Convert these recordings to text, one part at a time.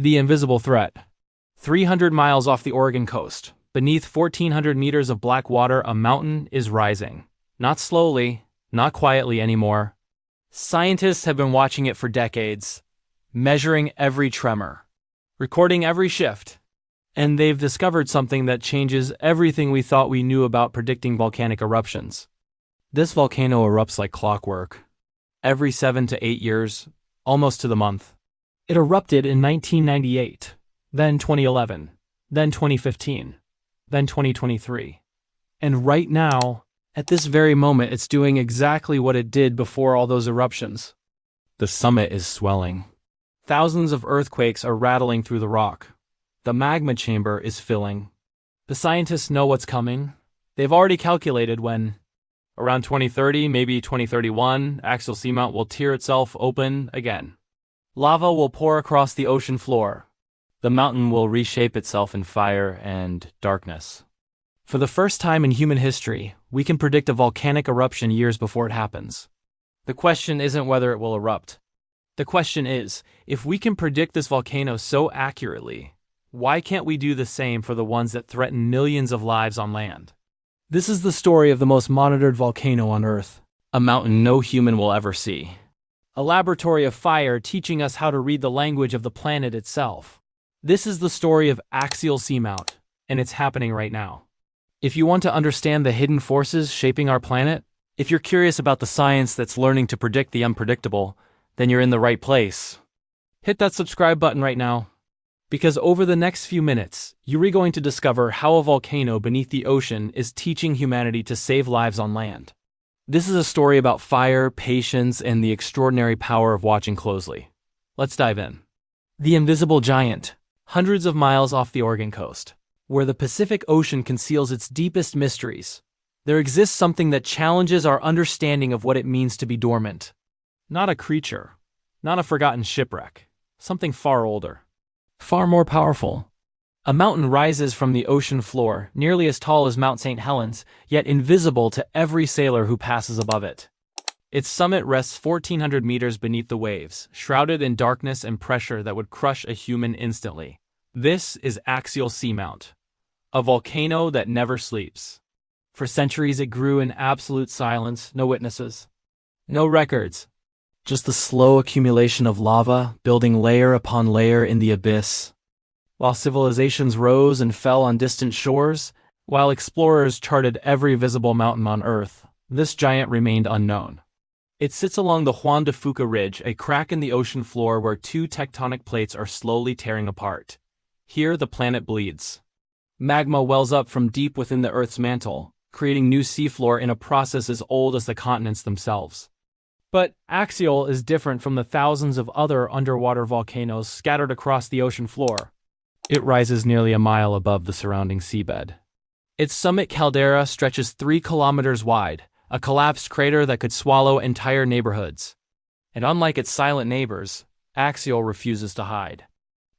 The invisible threat. 300 miles off the Oregon coast, beneath 1,400 meters of black water, a mountain is rising. Not slowly, not quietly anymore. Scientists have been watching it for decades, measuring every tremor, recording every shift, and they've discovered something that changes everything we thought we knew about predicting volcanic eruptions. This volcano erupts like clockwork. Every 7 to 8 years, almost to the month. It erupted in 1998, then 2011, then 2015, then 2023. And right now, at this very moment, it's doing exactly what it did before all those eruptions. The summit is swelling. Thousands of earthquakes are rattling through the rock. The magma chamber is filling. The scientists know what's coming. They've already calculated when, around 2030, maybe 2031, Axial Seamount will tear itself open again. Lava will pour across the ocean floor. The mountain will reshape itself in fire and darkness. For the first time in human history, we can predict a volcanic eruption years before it happens. The question isn't whether it will erupt. The question is, if we can predict this volcano so accurately, why can't we do the same for the ones that threaten millions of lives on land? This is the story of the most monitored volcano on Earth. A mountain no human will ever see. A laboratory of fire teaching us how to read the language of the planet itself. This is the story of Axial Seamount, and it's happening right now. If you want to understand the hidden forces shaping our planet, if you're curious about the science that's learning to predict the unpredictable, then you're in the right place. Hit that subscribe button right now, because over the next few minutes, you're going to discover how a volcano beneath the ocean is teaching humanity to save lives on land. This is a story about fire, patience, and the extraordinary power of watching closely. Let's dive in. The invisible giant, hundreds of miles off the Oregon coast, where the Pacific Ocean conceals its deepest mysteries, there exists something that challenges our understanding of what it means to be dormant. Not a creature, not a forgotten shipwreck, something far older, far more powerful. A mountain rises from the ocean floor, nearly as tall as Mount St. Helens, yet invisible to every sailor who passes above it. Its summit rests 1,400 meters beneath the waves, shrouded in darkness and pressure that would crush a human instantly. This is Axial Seamount, a volcano that never sleeps. For centuries it grew in absolute silence, no witnesses, no records, just the slow accumulation of lava building layer upon layer in the abyss. While civilizations rose and fell on distant shores, while explorers charted every visible mountain on Earth, this giant remained unknown. It sits along the Juan de Fuca Ridge, a crack in the ocean floor where two tectonic plates are slowly tearing apart. Here the planet bleeds. Magma wells up from deep within the Earth's mantle, creating new seafloor in a process as old as the continents themselves. But Axial is different from the thousands of other underwater volcanoes scattered across the ocean floor. It rises nearly a mile above the surrounding seabed. Its summit caldera stretches 3 kilometers wide, a collapsed crater that could swallow entire neighborhoods. And unlike its silent neighbors, Axial refuses to hide.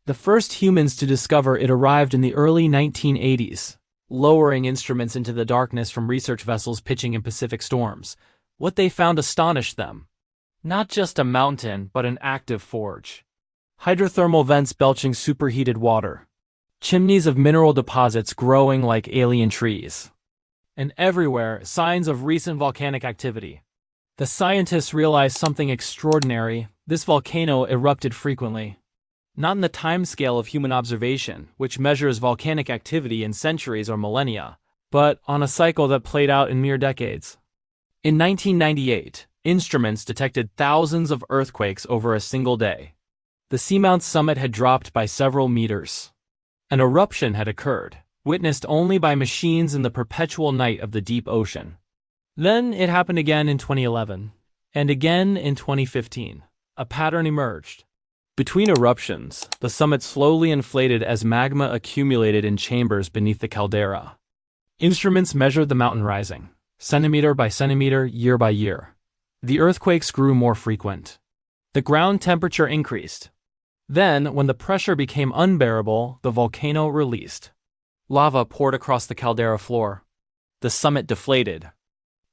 The first humans to discover it arrived in the early 1980s, lowering instruments into the darkness from research vessels pitching in Pacific storms. What they found astonished them. Not just a mountain, but an active forge. Hydrothermal vents belching superheated water. Chimneys of mineral deposits growing like alien trees. And everywhere, signs of recent volcanic activity. The scientists realized something extraordinary. This volcano erupted frequently. Not in the timescale of human observation, which measures volcanic activity in centuries or millennia, but on a cycle that played out in mere decades. In 1998, instruments detected thousands of earthquakes over a single day. The Seamount summit had dropped by several meters. An eruption had occurred, witnessed only by machines in the perpetual night of the deep ocean. Then it happened again in 2011, and again in 2015. A pattern emerged. Between eruptions, the summit slowly inflated as magma accumulated in chambers beneath the caldera. Instruments measured the mountain rising, centimeter by centimeter, year by year. The earthquakes grew more frequent. The ground temperature increased. Then, when the pressure became unbearable, the volcano released. Lava poured across the caldera floor. The summit deflated.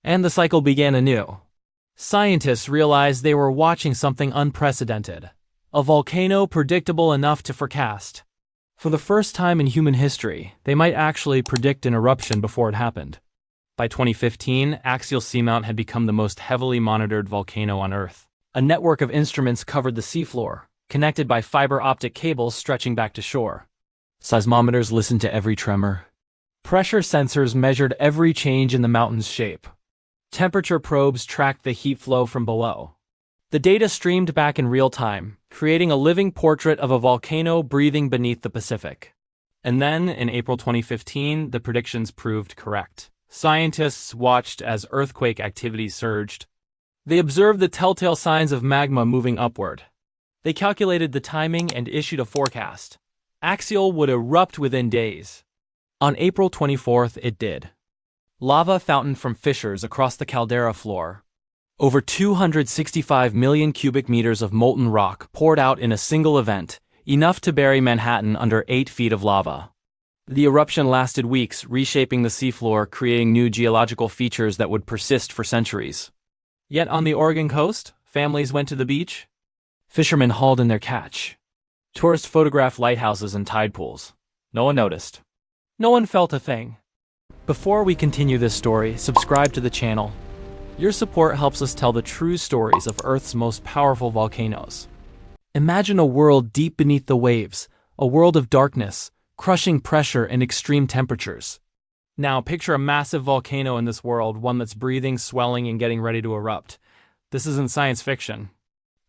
And the cycle began anew. Scientists realized they were watching something unprecedented. A volcano predictable enough to forecast. For the first time in human history, they might actually predict an eruption before it happened. By 2015, Axial Seamount had become the most heavily monitored volcano on Earth. A network of instruments covered the seafloor, connected by fiber optic cables stretching back to shore. Seismometers listened to every tremor. Pressure sensors measured every change in the mountain's shape. Temperature probes tracked the heat flow from below. The data streamed back in real time, creating a living portrait of a volcano breathing beneath the Pacific. And then, in April 2015, the predictions proved correct. Scientists watched as earthquake activity surged. They observed the telltale signs of magma moving upward. They calculated the timing and issued a forecast. Axial would erupt within days. On April 24th, it did. Lava fountained from fissures across the caldera floor. Over 265 million cubic meters of molten rock poured out in a single event, enough to bury Manhattan under 8 feet of lava. The eruption lasted weeks, reshaping the seafloor, creating new geological features that would persist for centuries. Yet on the Oregon coast, families went to the beach. Fishermen hauled in their catch. Tourists photographed lighthouses and tide pools. No one noticed. No one felt a thing. Before we continue this story, subscribe to the channel. Your support helps us tell the true stories of Earth's most powerful volcanoes. Imagine a world deep beneath the waves, a world of darkness, crushing pressure and extreme temperatures. Now picture a massive volcano in this world, one that's breathing, swelling, and getting ready to erupt. This isn't science fiction.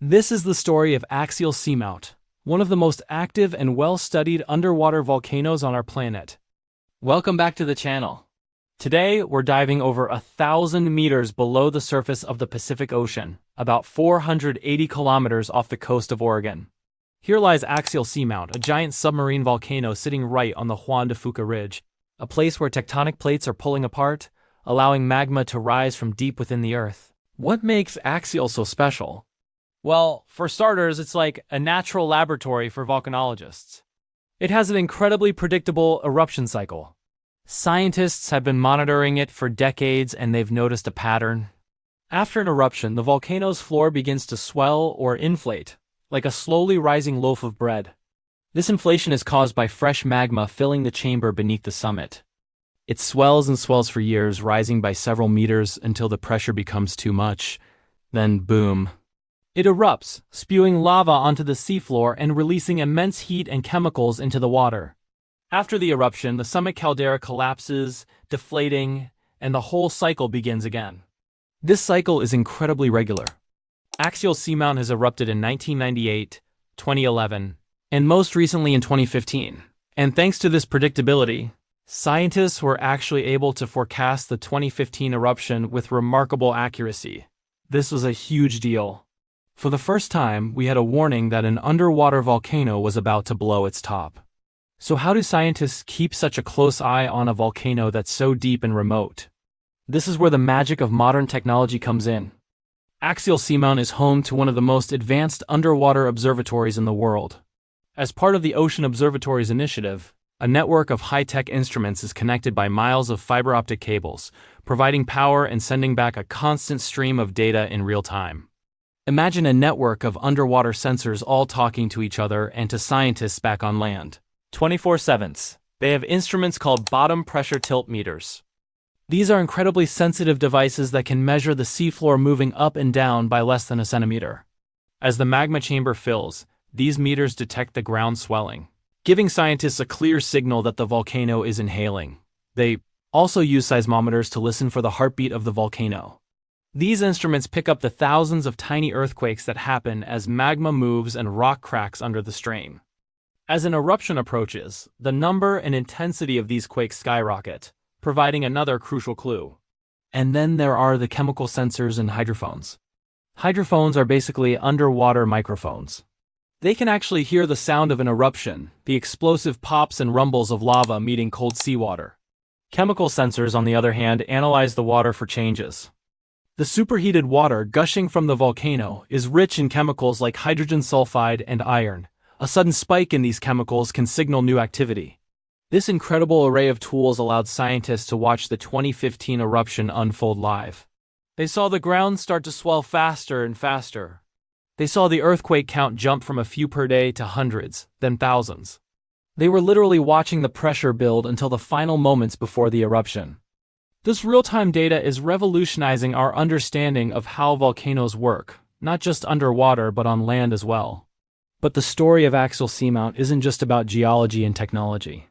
This is the story of Axial Seamount, one of the most active and well-studied underwater volcanoes on our planet. Welcome back to the channel. Today, we're diving over 1,000 meters below the surface of the Pacific Ocean, about 480 kilometers off the coast of Oregon. Here lies Axial Seamount, a giant submarine volcano sitting right on the Juan de Fuca Ridge, a place where tectonic plates are pulling apart, allowing magma to rise from deep within the Earth. What makes Axial so special? Well, for starters, it's like a natural laboratory for volcanologists. It has an incredibly predictable eruption cycle. Scientists have been monitoring it for decades and they've noticed a pattern. After an eruption, the volcano's floor begins to swell or inflate, like a slowly rising loaf of bread. This inflation is caused by fresh magma filling the chamber beneath the summit. It swells and swells for years, rising by several meters until the pressure becomes too much. Then, boom. It erupts, spewing lava onto the seafloor and releasing immense heat and chemicals into the water. After the eruption, the summit caldera collapses, deflating, and the whole cycle begins again. This cycle is incredibly regular. Axial Seamount has erupted in 1998, 2011, and most recently in 2015. And thanks to this predictability, scientists were actually able to forecast the 2015 eruption with remarkable accuracy. This was a huge deal. For the first time, we had a warning that an underwater volcano was about to blow its top. So how do scientists keep such a close eye on a volcano that's so deep and remote? This is where the magic of modern technology comes in. Axial Seamount is home to one of the most advanced underwater observatories in the world. As part of the Ocean Observatories Initiative, a network of high-tech instruments is connected by miles of fiber optic cables, providing power and sending back a constant stream of data in real time. Imagine a network of underwater sensors all talking to each other and to scientists back on land. 24/7. They have instruments called bottom pressure tilt meters. These are incredibly sensitive devices that can measure the seafloor moving up and down by less than a centimeter. As the magma chamber fills, these meters detect the ground swelling, giving scientists a clear signal that the volcano is inhaling. They also use seismometers to listen for the heartbeat of the volcano. These instruments pick up the thousands of tiny earthquakes that happen as magma moves and rock cracks under the strain. As an eruption approaches, the number and intensity of these quakes skyrocket, providing another crucial clue. And then there are the chemical sensors and hydrophones. Hydrophones are basically underwater microphones. They can actually hear the sound of an eruption, the explosive pops and rumbles of lava meeting cold seawater. Chemical sensors, on the other hand, analyze the water for changes. The superheated water gushing from the volcano is rich in chemicals like hydrogen sulfide and iron. A sudden spike in these chemicals can signal new activity. This incredible array of tools allowed scientists to watch the 2015 eruption unfold live. They saw the ground start to swell faster and faster. They saw the earthquake count jump from a few per day to hundreds, then thousands. They were literally watching the pressure build until the final moments before the eruption. This real-time data is revolutionizing our understanding of how volcanoes work, not just underwater but on land as well. But the story of Axial Seamount isn't just about geology and technology.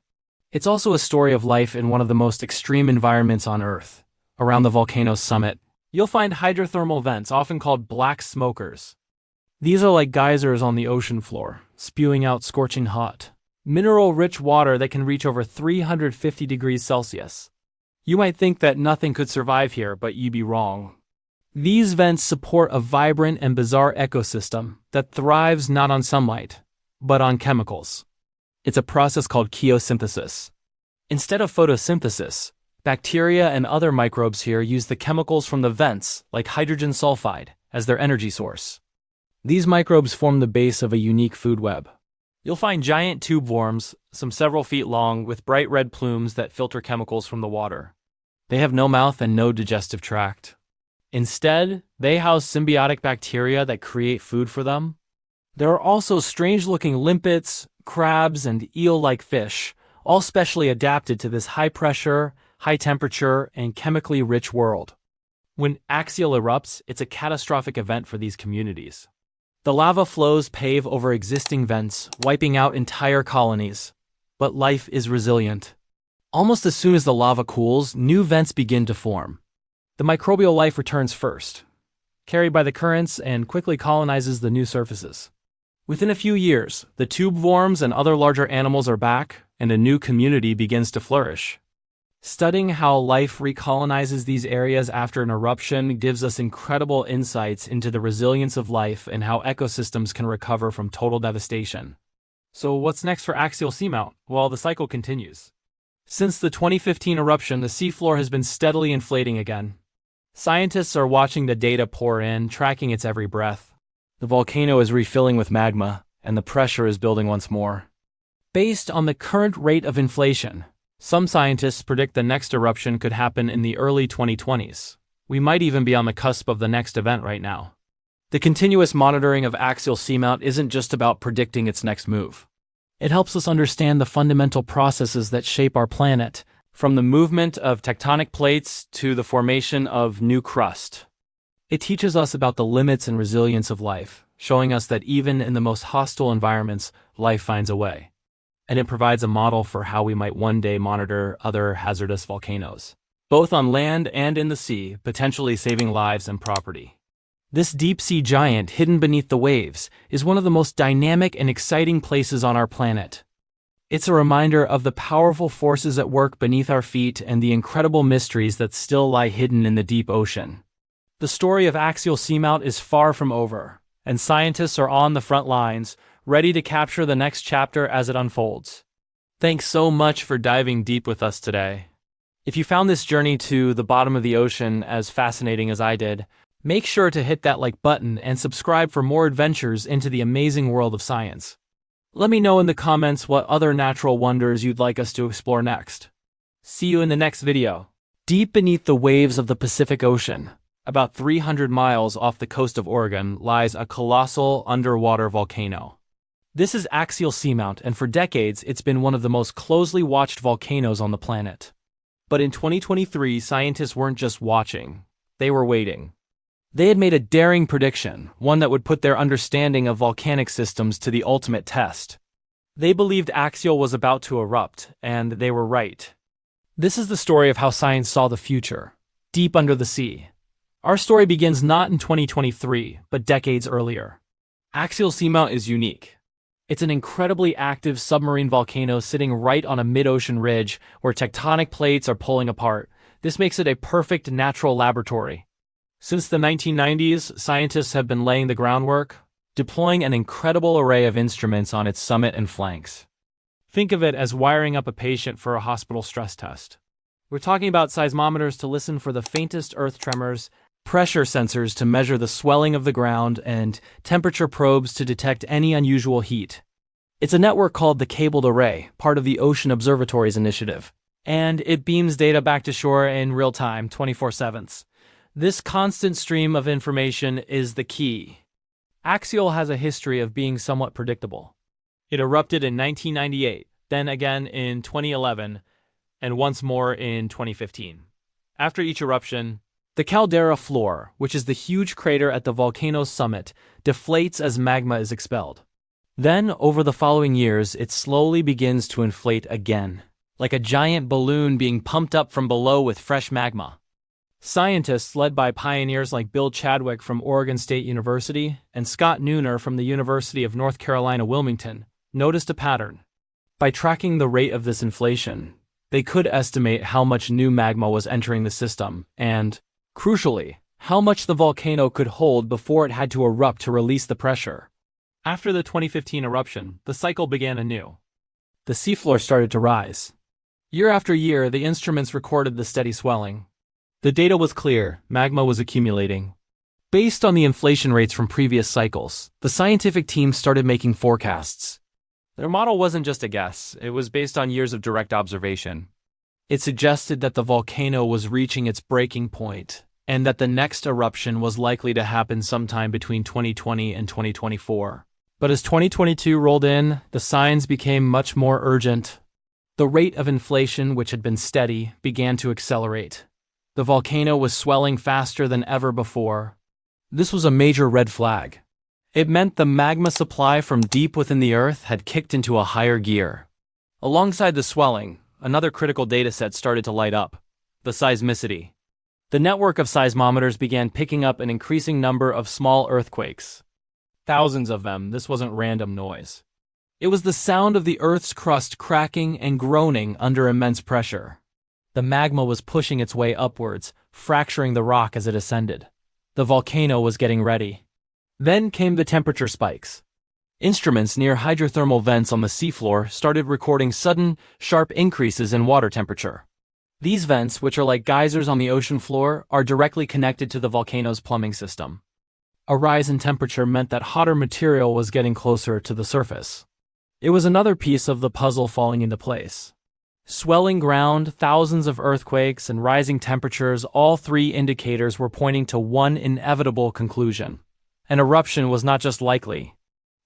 It's also a story of life in one of the most extreme environments on Earth. Around the volcano's summit, you'll find hydrothermal vents, often called black smokers. These are like geysers on the ocean floor, spewing out scorching hot, mineral-rich water that can reach over 350 degrees Celsius. You might think that nothing could survive here, but you'd be wrong. These vents support a vibrant and bizarre ecosystem that thrives not on sunlight, but on chemicals. It's a process called chemosynthesis. Instead of photosynthesis, bacteria and other microbes here use the chemicals from the vents, like hydrogen sulfide, as their energy source. These microbes form the base of a unique food web. You'll find giant tube worms, some several feet long, with bright red plumes that filter chemicals from the water. They have no mouth and no digestive tract. Instead, they house symbiotic bacteria that create food for them. There are also strange-looking limpets, crabs, and eel-like fish, all specially adapted to this high-pressure, high-temperature, and chemically rich world. When axial erupts, it's a catastrophic event for these communities. The lava flows pave over existing vents, wiping out entire colonies. But life is resilient. Almost as soon as the lava cools, new vents begin to form. The microbial life returns first, carried by the currents, and quickly colonizes the new surfaces. Within a few years, the tube worms and other larger animals are back, and a new community begins to flourish. Studying how life recolonizes these areas after an eruption gives us incredible insights into the resilience of life and how ecosystems can recover from total devastation. So what's next for Axial Seamount? Well, the cycle continues. Since the 2015 eruption, the seafloor has been steadily inflating again. Scientists are watching the data pour in, tracking its every breath. The volcano is refilling with magma, and the pressure is building once more. Based on the current rate of inflation, some scientists predict the next eruption could happen in the early 2020s. We might even be on the cusp of the next event right now. The continuous monitoring of Axial Seamount isn't just about predicting its next move. It helps us understand the fundamental processes that shape our planet, from the movement of tectonic plates to the formation of new crust. It teaches us about the limits and resilience of life, showing us that even in the most hostile environments, life finds a way. And it provides a model for how we might one day monitor other hazardous volcanoes, both on land and in the sea, potentially saving lives and property. This deep-sea giant hidden beneath the waves is one of the most dynamic and exciting places on our planet. It's a reminder of the powerful forces at work beneath our feet and the incredible mysteries that still lie hidden in the deep ocean. The story of Axial Seamount is far from over, and scientists are on the front lines, ready to capture the next chapter as it unfolds. Thanks so much for diving deep with us today. If you found this journey to the bottom of the ocean as fascinating as I did, make sure to hit that like button and subscribe for more adventures into the amazing world of science. Let me know in the comments what other natural wonders you'd like us to explore next. See you in the next video. Deep beneath the waves of the Pacific Ocean, about 300 miles off the coast of Oregon, lies a colossal underwater volcano. This is Axial Seamount, and for decades it's been one of the most closely watched volcanoes on the planet. But in 2023, scientists weren't just watching, they were waiting. They had made a daring prediction, one that would put their understanding of volcanic systems to the ultimate test. They believed Axial was about to erupt, and they were right. This is the story of how science saw the future, deep under the sea. Our story begins not in 2023, but decades earlier. Axial Seamount is unique. It's an incredibly active submarine volcano sitting right on a mid-ocean ridge where tectonic plates are pulling apart. This makes it a perfect natural laboratory. Since the 1990s, scientists have been laying the groundwork, deploying an incredible array of instruments on its summit and flanks. Think of it as wiring up a patient for a hospital stress test. We're talking about seismometers to listen for the faintest earth tremors, pressure sensors to measure the swelling of the ground, and temperature probes to detect any unusual heat. It's a network called the Cabled Array, part of the Ocean Observatories Initiative, and it beams data back to shore in real time, 24/7. This constant stream of information is the key. Axial has a history of being somewhat predictable. It erupted in 1998, then again in 2011, and once more in 2015. After each eruption, the caldera floor, which is the huge crater at the volcano's summit, deflates as magma is expelled. Then, over the following years, it slowly begins to inflate again, like a giant balloon being pumped up from below with fresh magma. Scientists led by pioneers like Bill Chadwick from Oregon State University and Scott Nooner from the University of North Carolina Wilmington noticed a pattern. By tracking the rate of this inflation, they could estimate how much new magma was entering the system and, crucially, how much the volcano could hold before it had to erupt to release the pressure. After the 2015 eruption, the cycle began anew. The seafloor started to rise. Year after year, the instruments recorded the steady swelling. The data was clear, magma was accumulating. Based on the inflation rates from previous cycles, the scientific team started making forecasts. Their model wasn't just a guess, it was based on years of direct observation. It suggested that the volcano was reaching its breaking point, and that the next eruption was likely to happen sometime between 2020 and 2024. But as 2022 rolled in, the signs became much more urgent. The rate of inflation, which had been steady, began to accelerate. The volcano was swelling faster than ever before. This was a major red flag. It meant the magma supply from deep within the Earth had kicked into a higher gear. Alongside the swelling, another critical dataset started to light up: the seismicity. The network of seismometers began picking up an increasing number of small earthquakes. Thousands of them. This wasn't random noise. It was the sound of the Earth's crust cracking and groaning under immense pressure. The magma was pushing its way upwards, fracturing the rock as it ascended. The volcano was getting ready. Then came the temperature spikes. Instruments near hydrothermal vents on the seafloor started recording sudden, sharp increases in water temperature. These vents, which are like geysers on the ocean floor, are directly connected to the volcano's plumbing system. A rise in temperature meant that hotter material was getting closer to the surface. It was another piece of the puzzle falling into place. Swelling ground, thousands of earthquakes, and rising temperatures, all three indicators were pointing to one inevitable conclusion. An eruption was not just likely,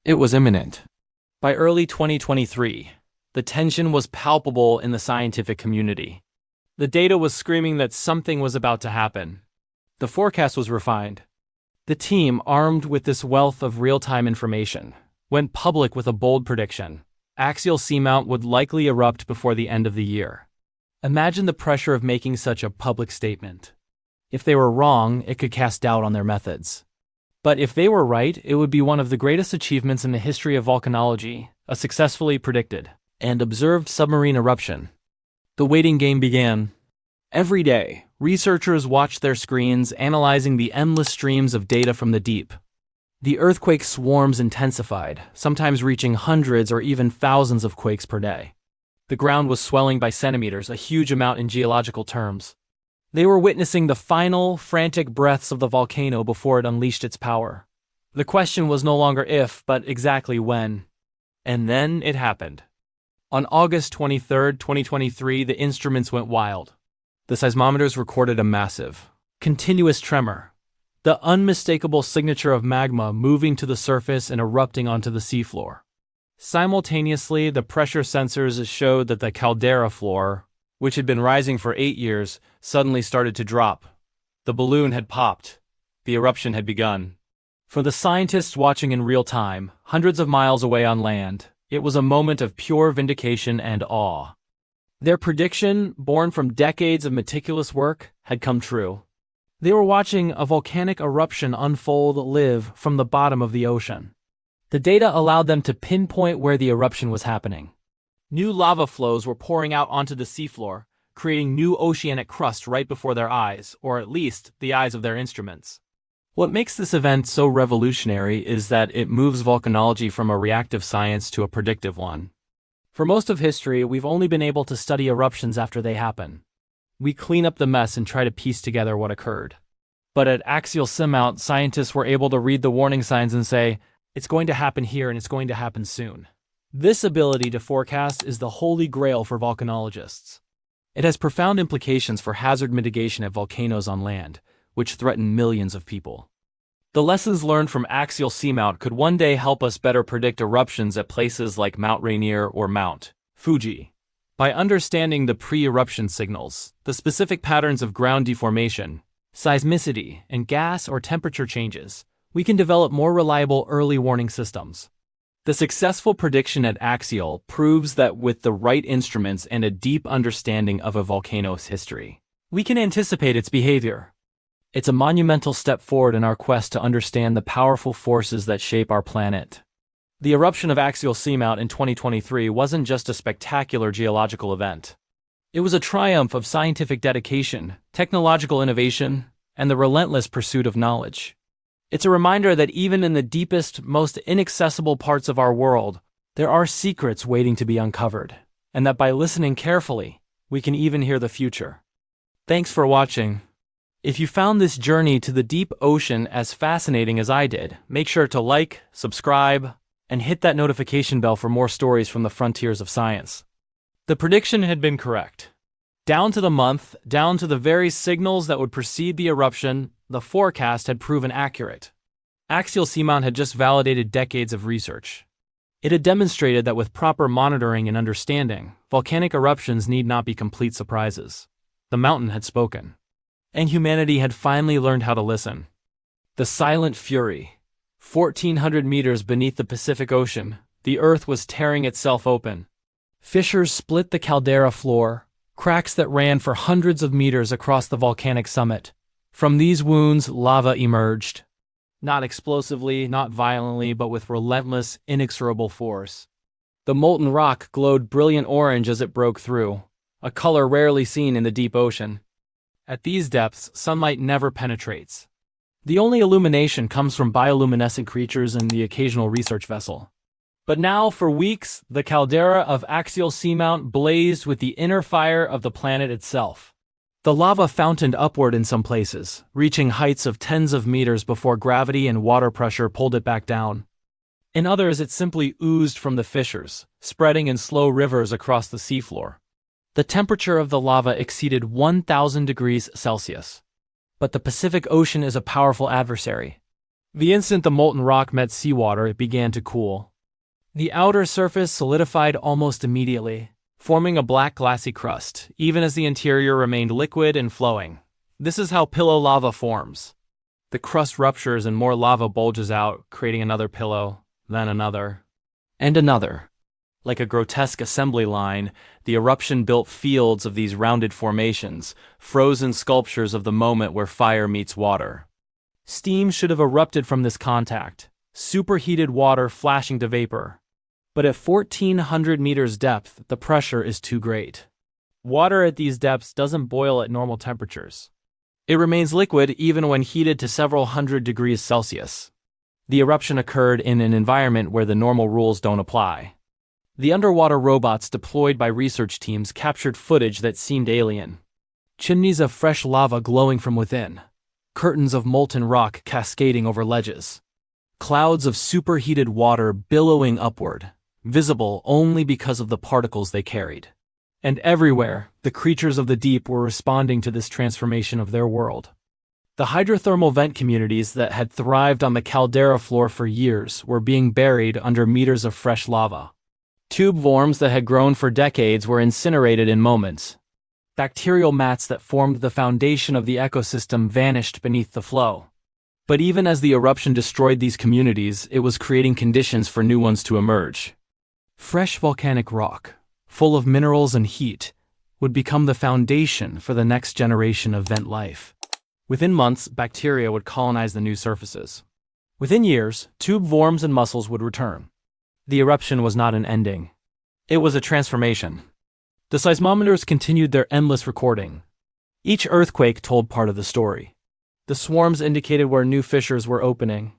it was imminent. By early 2023, the tension was palpable in the scientific community. The data was screaming that something was about to happen. The forecast was refined. The team, armed with this wealth of real-time information, went public with a bold prediction. Axial Seamount would likely erupt before the end of the year. Imagine the pressure of making such a public statement. If they were wrong, it could cast doubt on their methods. But if they were right, it would be one of the greatest achievements in the history of volcanology, a successfully predicted and observed submarine eruption. The waiting game began. Every day, researchers watched their screens, analyzing the endless streams of data from the deep. The earthquake swarms intensified, sometimes reaching hundreds or even thousands of quakes per day. The ground was swelling by centimeters, a huge amount in geological terms. They were witnessing the final, frantic breaths of the volcano before it unleashed its power. The question was no longer if, but exactly when. And then it happened. On August 23, 2023, the instruments went wild. The seismometers recorded a massive, continuous tremor. The unmistakable signature of magma moving to the surface and erupting onto the seafloor. Simultaneously, the pressure sensors showed that the caldera floor, which had been rising for 8 years, suddenly started to drop. The balloon had popped. The eruption had begun. For the scientists watching in real time, hundreds of miles away on land, it was a moment of pure vindication and awe. Their prediction, born from decades of meticulous work, had come true. They were watching a volcanic eruption unfold live from the bottom of the ocean. The data allowed them to pinpoint where the eruption was happening. New lava flows were pouring out onto the seafloor, creating new oceanic crust right before their eyes, or at least the eyes of their instruments. What makes this event so revolutionary is that it moves volcanology from a reactive science to a predictive one. For most of history, we've only been able to study eruptions after they happen. We clean up the mess and try to piece together what occurred. But at Axial Seamount, scientists were able to read the warning signs and say, it's going to happen here and it's going to happen soon. This ability to forecast is the holy grail for volcanologists. It has profound implications for hazard mitigation at volcanoes on land, which threaten millions of people. The lessons learned from Axial Seamount could one day help us better predict eruptions at places like Mount Rainier or Mount Fuji. By understanding the pre-eruption signals, the specific patterns of ground deformation, seismicity, and gas or temperature changes, we can develop more reliable early warning systems. The successful prediction at Axial proves that with the right instruments and a deep understanding of a volcano's history, we can anticipate its behavior. It's a monumental step forward in our quest to understand the powerful forces that shape our planet. The eruption of Axial Seamount in 2023 wasn't just a spectacular geological event. It was a triumph of scientific dedication, technological innovation, and the relentless pursuit of knowledge. It's a reminder that even in the deepest, most inaccessible parts of our world, there are secrets waiting to be uncovered, and that by listening carefully, we can even hear the future. Thanks for watching. If you found this journey to the deep ocean as fascinating as I did, make sure to like, subscribe, and hit that notification bell for more stories from the frontiers of science. The prediction had been correct. Down to the month, down to the very signals that would precede the eruption, the forecast had proven accurate. Axial Seamount had just validated decades of research. It had demonstrated that with proper monitoring and understanding, volcanic eruptions need not be complete surprises. The mountain had spoken. And humanity had finally learned how to listen. The silent fury. 1,400 meters beneath the Pacific Ocean, the Earth was tearing itself open. Fissures split the caldera floor, cracks that ran for hundreds of meters across the volcanic summit. From these wounds, lava emerged. Not explosively, not violently, but with relentless, inexorable force. The molten rock glowed brilliant orange as it broke through, a color rarely seen in the deep ocean. At these depths, sunlight never penetrates. The only illumination comes from bioluminescent creatures and the occasional research vessel. But now, for weeks, the caldera of Axial Seamount blazed with the inner fire of the planet itself. The lava fountained upward in some places, reaching heights of tens of meters before gravity and water pressure pulled it back down. In others, it simply oozed from the fissures, spreading in slow rivers across the seafloor. The temperature of the lava exceeded 1,000 degrees Celsius. But the Pacific Ocean is a powerful adversary. The instant the molten rock met seawater, it began to cool. The outer surface solidified almost immediately, forming a black glassy crust, even as the interior remained liquid and flowing. This is how pillow lava forms. The crust ruptures and more lava bulges out, creating another pillow, then another, and another. Like a grotesque assembly line, the eruption built fields of these rounded formations, frozen sculptures of the moment where fire meets water. Steam should have erupted from this contact, superheated water flashing to vapor. But at 1,400 meters depth, the pressure is too great. Water at these depths doesn't boil at normal temperatures. It remains liquid even when heated to several hundred degrees Celsius. The eruption occurred in an environment where the normal rules don't apply. The underwater robots deployed by research teams captured footage that seemed alien. Chimneys of fresh lava glowing from within. Curtains of molten rock cascading over ledges. Clouds of superheated water billowing upward, visible only because of the particles they carried. And everywhere, the creatures of the deep were responding to this transformation of their world. The hydrothermal vent communities that had thrived on the caldera floor for years were being buried under meters of fresh lava. Tube worms that had grown for decades were incinerated in moments. Bacterial mats that formed the foundation of the ecosystem vanished beneath the flow. But even as the eruption destroyed these communities, it was creating conditions for new ones to emerge. Fresh volcanic rock, full of minerals and heat, would become the foundation for the next generation of vent life. Within months, bacteria would colonize the new surfaces. Within years, tube worms and mussels would return. The eruption was not an ending. It was a transformation. The seismometers continued their endless recording. Each earthquake told part of the story. The swarms indicated where new fissures were opening.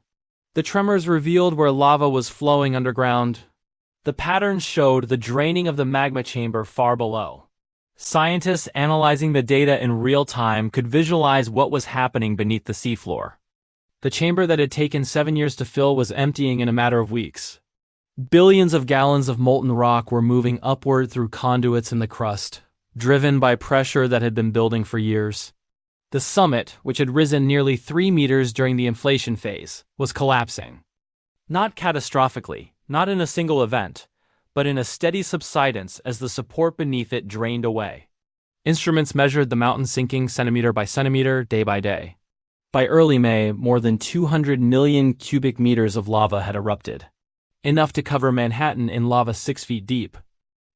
The tremors revealed where lava was flowing underground. The patterns showed the draining of the magma chamber far below. Scientists analyzing the data in real time could visualize what was happening beneath the seafloor. The chamber that had taken 7 years to fill was emptying in a matter of weeks. Billions of gallons of molten rock were moving upward through conduits in the crust, driven by pressure that had been building for years. The summit, which had risen nearly 3 meters during the inflation phase, was collapsing. Not catastrophically, not in a single event, but in a steady subsidence as the support beneath it drained away. Instruments measured the mountain sinking centimeter by centimeter, day by day. By early May, more than 200 million cubic meters of lava had erupted. Enough to cover Manhattan in lava 6 feet deep.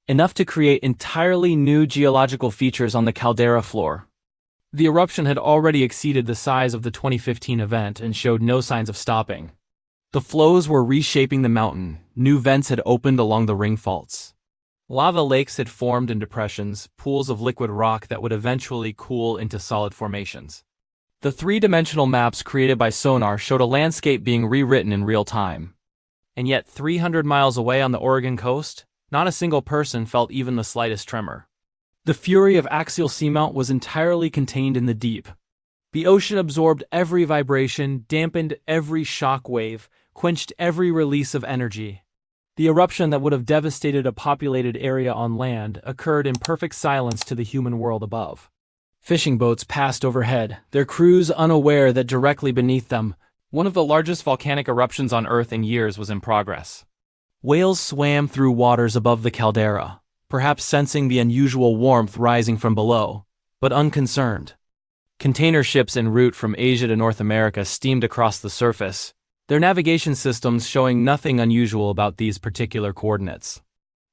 Enough to create entirely new geological features on the caldera floor. The eruption had already exceeded the size of the 2015 event and showed no signs of stopping. The flows were reshaping the mountain, new vents had opened along the ring faults. Lava lakes had formed in depressions, pools of liquid rock that would eventually cool into solid formations. The three-dimensional maps created by sonar showed a landscape being rewritten in real time. And yet 300 miles away on the Oregon coast, not a single person felt even the slightest tremor. The fury of Axial Seamount was entirely contained in the deep. The ocean absorbed every vibration, dampened every shock wave, quenched every release of energy. The eruption that would have devastated a populated area on land occurred in perfect silence to the human world above. Fishing boats passed overhead, their crews unaware that directly beneath them, one of the largest volcanic eruptions on Earth in years was in progress. Whales swam through waters above the caldera, perhaps sensing the unusual warmth rising from below, but unconcerned. Container ships en route from Asia to North America steamed across the surface, their navigation systems showing nothing unusual about these particular coordinates.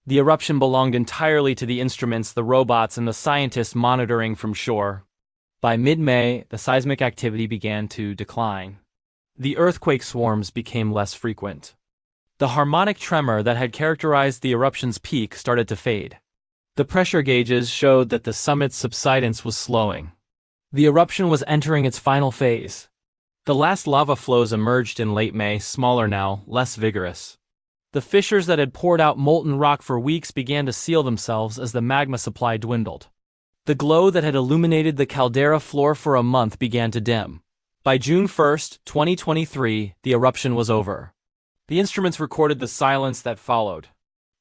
The eruption belonged entirely to the instruments, the robots, and the scientists monitoring from shore. By mid-May, the seismic activity began to decline. The earthquake swarms became less frequent. The harmonic tremor that had characterized the eruption's peak started to fade. The pressure gauges showed that the summit's subsidence was slowing. The eruption was entering its final phase. The last lava flows emerged in late May, smaller now, less vigorous. The fissures that had poured out molten rock for weeks began to seal themselves as the magma supply dwindled. The glow that had illuminated the caldera floor for a month began to dim. By June 1, 2023, the eruption was over. The instruments recorded the silence that followed.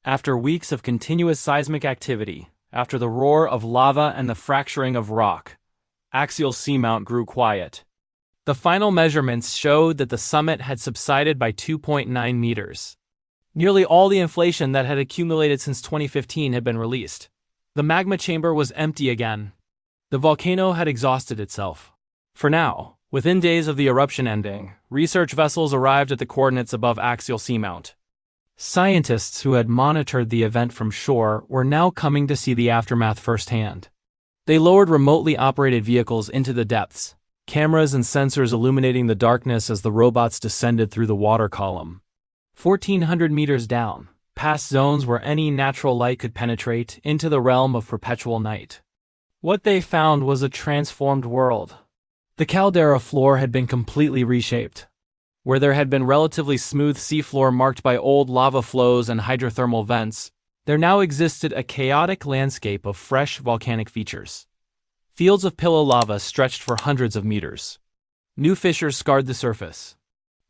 After weeks of continuous seismic activity, after the roar of lava and the fracturing of rock, Axial Seamount grew quiet. The final measurements showed that the summit had subsided by 2.9 meters. Nearly all the inflation that had accumulated since 2015 had been released. The magma chamber was empty again. The volcano had exhausted itself. For now, within days of the eruption ending, research vessels arrived at the coordinates above Axial Seamount. Scientists who had monitored the event from shore were now coming to see the aftermath firsthand. They lowered remotely operated vehicles into the depths, cameras and sensors illuminating the darkness as the robots descended through the water column. 1,400 meters down, past zones where any natural light could penetrate, into the realm of perpetual night. What they found was a transformed world. The caldera floor had been completely reshaped. Where there had been relatively smooth seafloor marked by old lava flows and hydrothermal vents, there now existed a chaotic landscape of fresh volcanic features. Fields of pillow lava stretched for hundreds of meters. New fissures scarred the surface.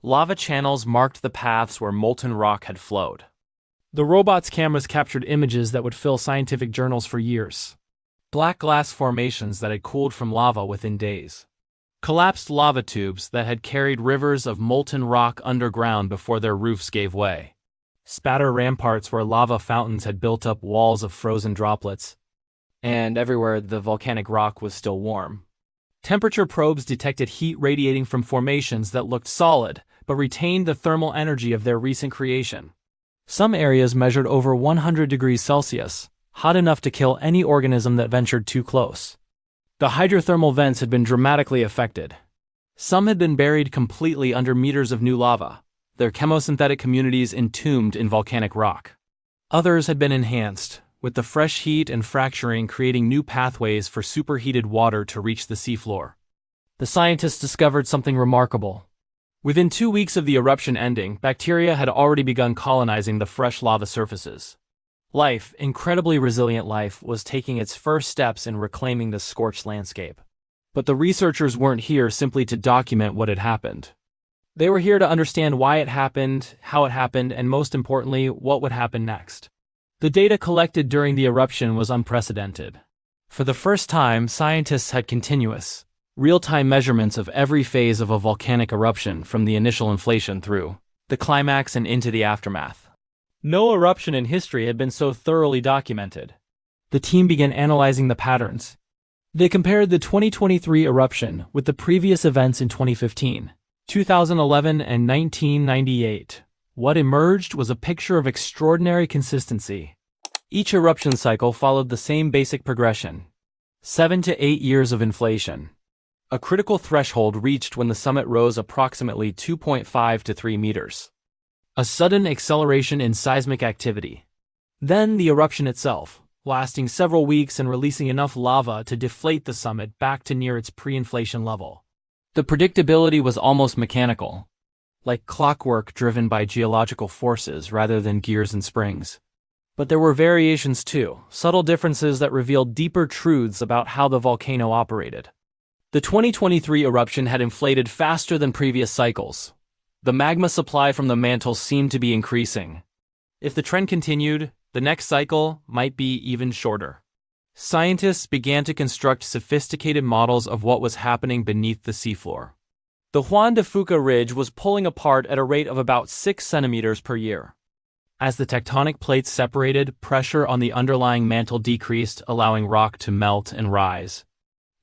Lava channels marked the paths where molten rock had flowed. The robots' cameras captured images that would fill scientific journals for years. Black glass formations that had cooled from lava within days. Collapsed lava tubes that had carried rivers of molten rock underground before their roofs gave way. Spatter ramparts where lava fountains had built up walls of frozen droplets. And everywhere the volcanic rock was still warm. Temperature probes detected heat radiating from formations that looked solid, but retained the thermal energy of their recent creation. Some areas measured over 100 degrees Celsius, hot enough to kill any organism that ventured too close. The hydrothermal vents had been dramatically affected. Some had been buried completely under meters of new lava, their chemosynthetic communities entombed in volcanic rock. Others had been enhanced, with the fresh heat and fracturing creating new pathways for superheated water to reach the seafloor. The scientists discovered something remarkable. Within 2 weeks of the eruption ending, bacteria had already begun colonizing the fresh lava surfaces. Life, incredibly resilient life, was taking its first steps in reclaiming the scorched landscape. But the researchers weren't here simply to document what had happened. They were here to understand why it happened, how it happened, and most importantly, what would happen next. The data collected during the eruption was unprecedented. For the first time, scientists had continuous, Real-time measurements of every phase of a volcanic eruption from the initial inflation through the climax and into the aftermath. No eruption in history had been so thoroughly documented. The team began analyzing the patterns. They compared the 2023 eruption with the previous events in 2015, 2011, and 1998. What emerged was a picture of extraordinary consistency. Each eruption cycle followed the same basic progression: 7 to 8 years of inflation. A critical threshold reached when the summit rose approximately 2.5 to 3 meters. A sudden acceleration in seismic activity. Then the eruption itself, lasting several weeks and releasing enough lava to deflate the summit back to near its pre-inflation level. The predictability was almost mechanical, like clockwork driven by geological forces rather than gears and springs. But there were variations too, subtle differences that revealed deeper truths about how the volcano operated. The 2023 eruption had inflated faster than previous cycles. The magma supply from the mantle seemed to be increasing. If the trend continued, the next cycle might be even shorter. Scientists began to construct sophisticated models of what was happening beneath the seafloor. The Juan de Fuca Ridge was pulling apart at a rate of about 6 centimeters per year. As the tectonic plates separated, pressure on the underlying mantle decreased, allowing rock to melt and rise.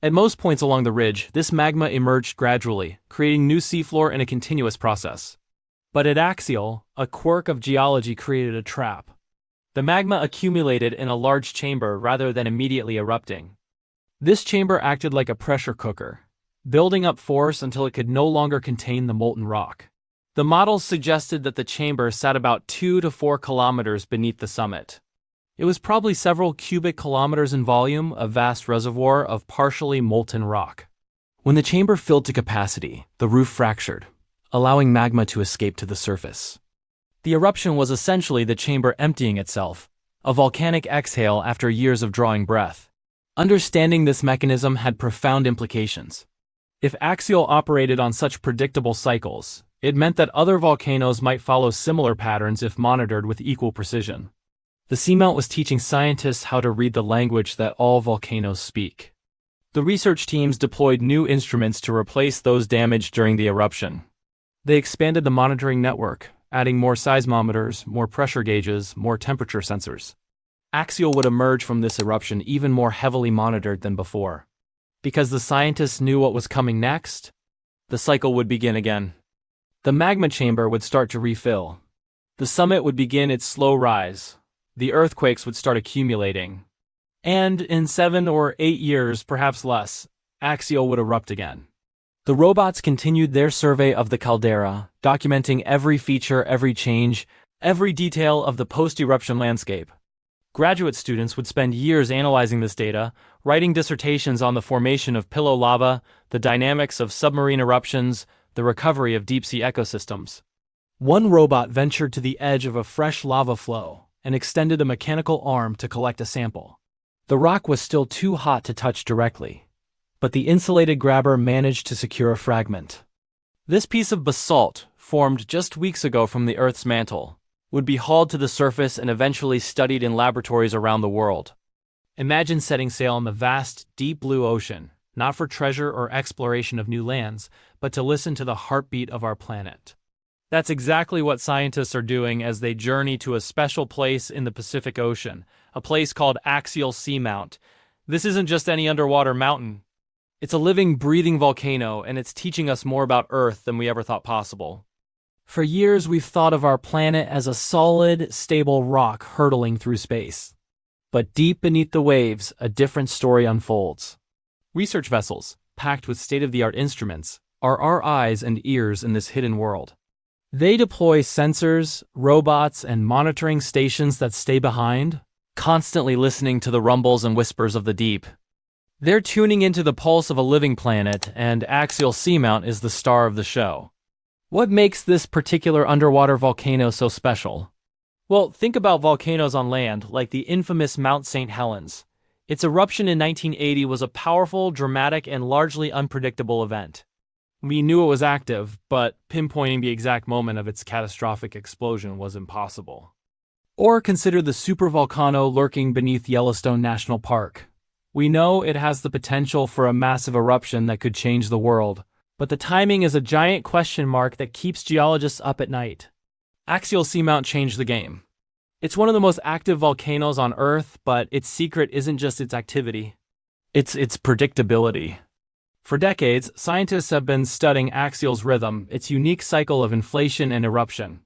At most points along the ridge, this magma emerged gradually, creating new seafloor in a continuous process. But at Axial, a quirk of geology created a trap. The magma accumulated in a large chamber rather than immediately erupting. This chamber acted like a pressure cooker, building up force until it could no longer contain the molten rock. The models suggested that the chamber sat about 2 to 4 kilometers beneath the summit. It was probably several cubic kilometers in volume, a vast reservoir of partially molten rock. When the chamber filled to capacity, the roof fractured, allowing magma to escape to the surface. The eruption was essentially the chamber emptying itself, a volcanic exhale after years of drawing breath. Understanding this mechanism had profound implications. If Axial operated on such predictable cycles, it meant that other volcanoes might follow similar patterns if monitored with equal precision. The seamount was teaching scientists how to read the language that all volcanoes speak. The research teams deployed new instruments to replace those damaged during the eruption. They expanded the monitoring network, adding more seismometers, more pressure gauges, more temperature sensors. Axial would emerge from this eruption even more heavily monitored than before. Because the scientists knew what was coming next, the cycle would begin again. The magma chamber would start to refill. The summit would begin its slow rise. The earthquakes would start accumulating. And in 7 or 8 years, perhaps less, Axial would erupt again. The robots continued their survey of the caldera, documenting every feature, every change, every detail of the post-eruption landscape. Graduate students would spend years analyzing this data, writing dissertations on the formation of pillow lava, the dynamics of submarine eruptions, the recovery of deep-sea ecosystems. One robot ventured to the edge of a fresh lava flow and extended a mechanical arm to collect a sample. The rock was still too hot to touch directly, but the insulated grabber managed to secure a fragment. This piece of basalt, formed just weeks ago from the Earth's mantle, would be hauled to the surface and eventually studied in laboratories around the world. Imagine setting sail on the vast, deep blue ocean, not for treasure or exploration of new lands, but to listen to the heartbeat of our planet. That's exactly what scientists are doing as they journey to a special place in the Pacific Ocean, a place called Axial Seamount. This isn't just any underwater mountain. It's a living, breathing volcano, and it's teaching us more about Earth than we ever thought possible. For years, we've thought of our planet as a solid, stable rock hurtling through space. But deep beneath the waves, a different story unfolds. Research vessels, packed with state-of-the-art instruments, are our eyes and ears in this hidden world. They deploy sensors, robots, and monitoring stations that stay behind, constantly listening to the rumbles and whispers of the deep. They're tuning into the pulse of a living planet, and Axial Seamount is the star of the show. What makes this particular underwater volcano so special? Well, think about volcanoes on land, like the infamous Mount St. Helens. Its eruption in 1980 was a powerful, dramatic, and largely unpredictable event. We knew it was active, but pinpointing the exact moment of its catastrophic explosion was impossible. Or consider the supervolcano lurking beneath Yellowstone National Park. We know it has the potential for a massive eruption that could change the world, but the timing is a giant question mark that keeps geologists up at night. Axial Seamount changed the game. It's one of the most active volcanoes on Earth, but its secret isn't just its activity. It's its predictability. For decades, scientists have been studying axial's rhythm, its unique cycle of inflation and eruption.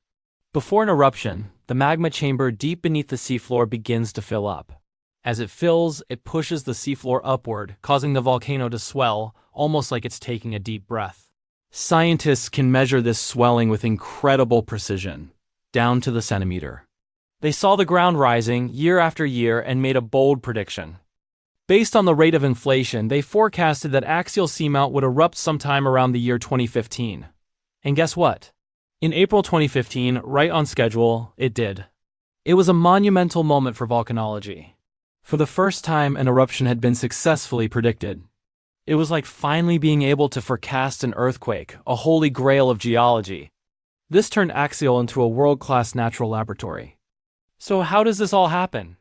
Before an eruption, the magma chamber deep beneath the seafloor begins to fill up. As it fills, it pushes the seafloor upward, causing the volcano to swell, almost like it's taking a deep breath. Scientists can measure this swelling with incredible precision, down to the centimeter. They saw the ground rising year after year and made a bold prediction. Based on the rate of inflation, they forecasted that Axial Seamount would erupt sometime around the year 2015. And guess what? In April 2015, right on schedule, it did. It was a monumental moment for volcanology. For the first time, an eruption had been successfully predicted. It was like finally being able to forecast an earthquake, a holy grail of geology. This turned Axial into a world-class natural laboratory. So how does this all happen?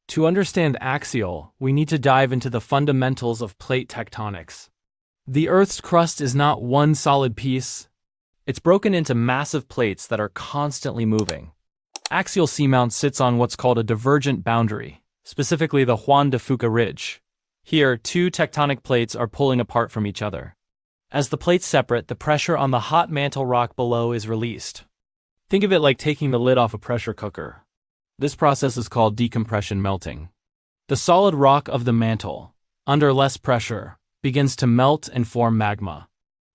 To understand Axial, we need to dive into the fundamentals of plate tectonics. The Earth's crust is not one solid piece. It's broken into massive plates that are constantly moving. Axial Seamount sits on what's called a divergent boundary, specifically the Juan de Fuca Ridge. Here, two tectonic plates are pulling apart from each other. As the plates separate, the pressure on the hot mantle rock below is released. Think of it like taking the lid off a pressure cooker. This process is called decompression melting. The solid rock of the mantle, under less pressure, begins to melt and form magma.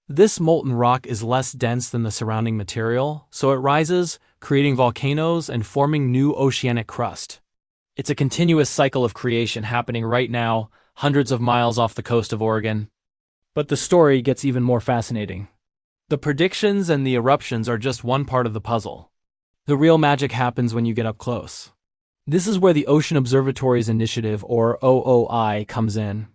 This molten rock is less dense than the surrounding material, so it rises, creating volcanoes and forming new oceanic crust. It's a continuous cycle of creation happening right now, hundreds of miles off the coast of Oregon. But the story gets even more fascinating. The predictions and the eruptions are just one part of the puzzle. The real magic happens when you get up close. This is where the Ocean Observatories Initiative, or OOI, comes in.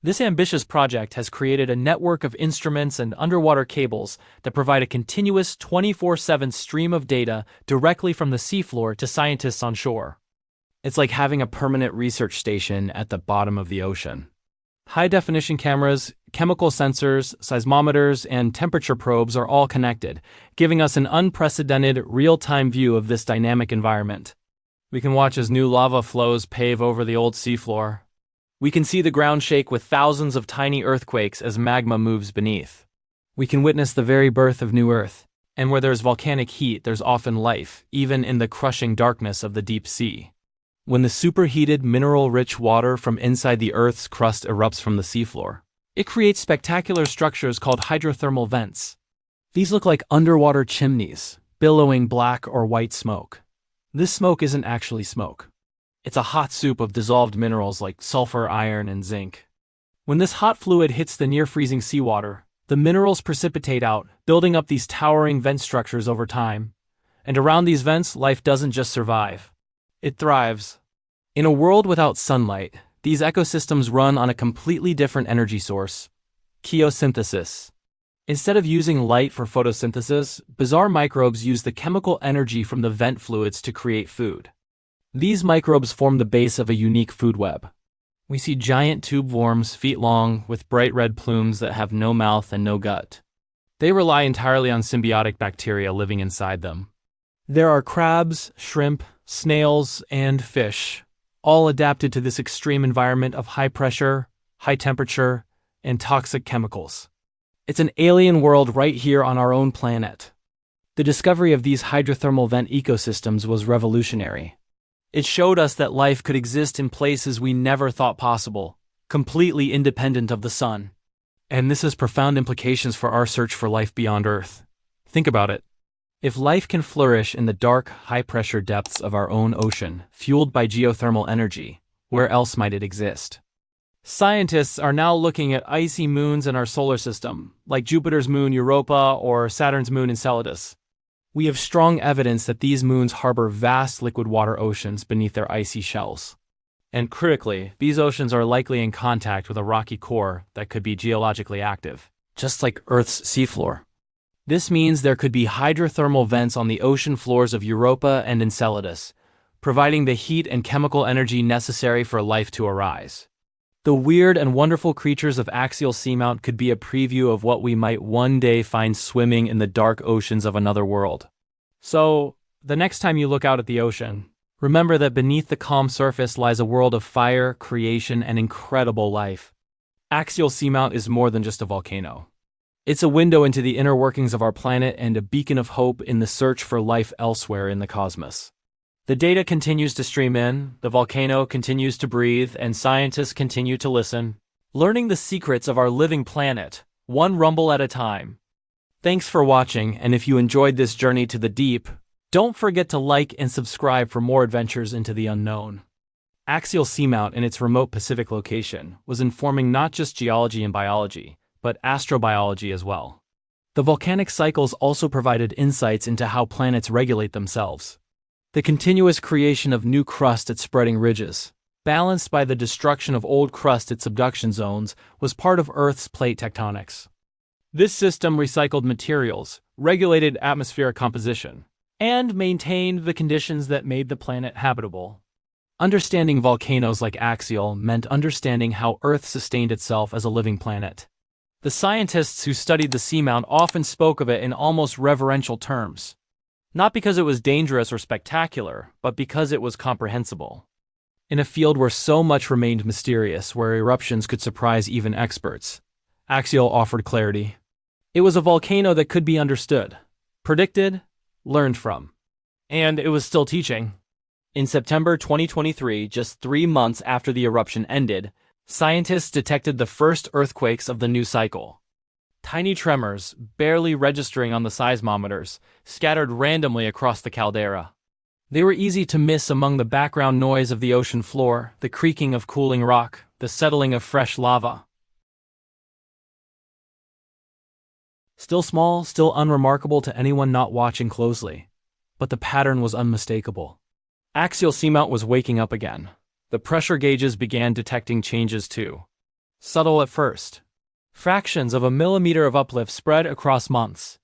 This ambitious project has created a network of instruments and underwater cables that provide a continuous 24/7 stream of data directly from the seafloor to scientists on shore. It's like having a permanent research station at the bottom of the ocean. High-definition cameras, chemical sensors, seismometers, and temperature probes are all connected, giving us an unprecedented, real-time view of this dynamic environment. We can watch as new lava flows pave over the old seafloor. We can see the ground shake with thousands of tiny earthquakes as magma moves beneath. We can witness the very birth of new Earth, and where there's volcanic heat, there's often life, even in the crushing darkness of the deep sea. When the superheated, mineral-rich water from inside the Earth's crust erupts from the seafloor, it creates spectacular structures called hydrothermal vents. These look like underwater chimneys, billowing black or white smoke. This smoke isn't actually smoke. It's a hot soup of dissolved minerals like sulfur, iron, and zinc. When this hot fluid hits the near-freezing seawater, the minerals precipitate out, building up these towering vent structures over time. And around these vents, life doesn't just survive. It thrives. In a world without sunlight, these ecosystems run on a completely different energy source: chemosynthesis. Instead of using light for photosynthesis, bizarre microbes use the chemical energy from the vent fluids to create food. These microbes form the base of a unique food web. We see giant tube worms, feet long, with bright red plumes that have no mouth and no gut. They rely entirely on symbiotic bacteria living inside them. There are crabs, shrimp, snails, and fish, all adapted to this extreme environment of high pressure, high temperature, and toxic chemicals. It's an alien world right here on our own planet. The discovery of these hydrothermal vent ecosystems was revolutionary. It showed us that life could exist in places we never thought possible, completely independent of the sun. And this has profound implications for our search for life beyond Earth. Think about it. If life can flourish in the dark, high-pressure depths of our own ocean, fueled by geothermal energy, where else might it exist? Scientists are now looking at icy moons in our solar system, like Jupiter's moon Europa or Saturn's moon Enceladus. We have strong evidence that these moons harbor vast liquid water oceans beneath their icy shells. And critically, these oceans are likely in contact with a rocky core that could be geologically active, just like Earth's seafloor. This means there could be hydrothermal vents on the ocean floors of Europa and Enceladus, providing the heat and chemical energy necessary for life to arise. The weird and wonderful creatures of Axial Seamount could be a preview of what we might one day find swimming in the dark oceans of another world. So, the next time you look out at the ocean, remember that beneath the calm surface lies a world of fire, creation, and incredible life. Axial Seamount is more than just a volcano. It's a window into the inner workings of our planet and a beacon of hope in the search for life elsewhere in the cosmos. The data continues to stream in, the volcano continues to breathe, and scientists continue to listen, learning the secrets of our living planet, one rumble at a time. Thanks for watching, and if you enjoyed this journey to the deep, don't forget to like and subscribe for more adventures into the unknown. Axial Seamount in its remote Pacific location was informing not just geology and biology, but astrobiology as well. The volcanic cycles also provided insights into how planets regulate themselves. The continuous creation of new crust at spreading ridges, balanced by the destruction of old crust at subduction zones, was part of Earth's plate tectonics. This system recycled materials, regulated atmospheric composition, and maintained the conditions that made the planet habitable. Understanding volcanoes like Axial meant understanding how Earth sustained itself as a living planet. The scientists who studied the seamount often spoke of it in almost reverential terms. Not because it was dangerous or spectacular, but because it was comprehensible. In a field where so much remained mysterious, where eruptions could surprise even experts, Axial offered clarity. It was a volcano that could be understood, predicted, learned from. And it was still teaching. In September 2023, just 3 months after the eruption ended, scientists detected the first earthquakes of the new cycle. Tiny tremors, barely registering on the seismometers, scattered randomly across the caldera. They were easy to miss among the background noise of the ocean floor, the creaking of cooling rock, the settling of fresh lava. Still small, still unremarkable to anyone not watching closely. But the pattern was unmistakable. Axial Seamount was waking up again. The pressure gauges began detecting changes too. Subtle at first. Fractions of a millimeter of uplift spread across months.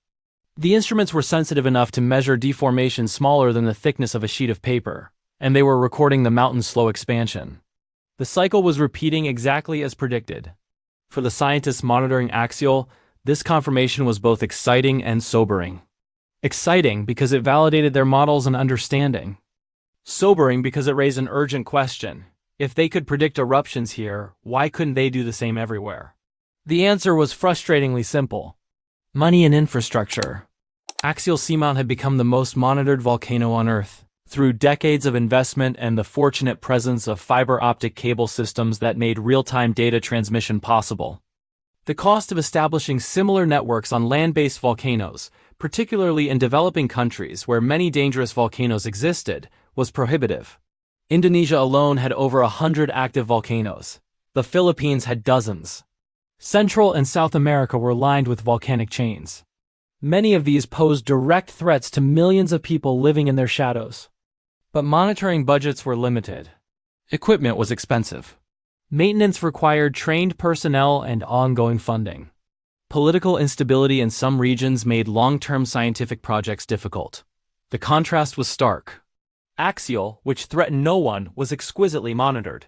The instruments were sensitive enough to measure deformation smaller than the thickness of a sheet of paper, and they were recording the mountain's slow expansion. The cycle was repeating exactly as predicted. For the scientists monitoring Axial, this confirmation was both exciting and sobering. Exciting because it validated their models and understanding. Sobering because it raised an urgent question. If they could predict eruptions here, why couldn't they do the same everywhere? The answer was frustratingly simple. Money and infrastructure. Axial Seamount had become the most monitored volcano on Earth, through decades of investment and the fortunate presence of fiber optic cable systems that made real-time data transmission possible. The cost of establishing similar networks on land-based volcanoes, particularly in developing countries where many dangerous volcanoes existed, was prohibitive. Indonesia alone had over 100 active volcanoes. The Philippines had dozens. Central and South America were lined with volcanic chains. Many of these posed direct threats to millions of people living in their shadows. But monitoring budgets were limited. Equipment was expensive. Maintenance required trained personnel and ongoing funding. Political instability in some regions made long-term scientific projects difficult. The contrast was stark. Axial, which threatened no one, was exquisitely monitored.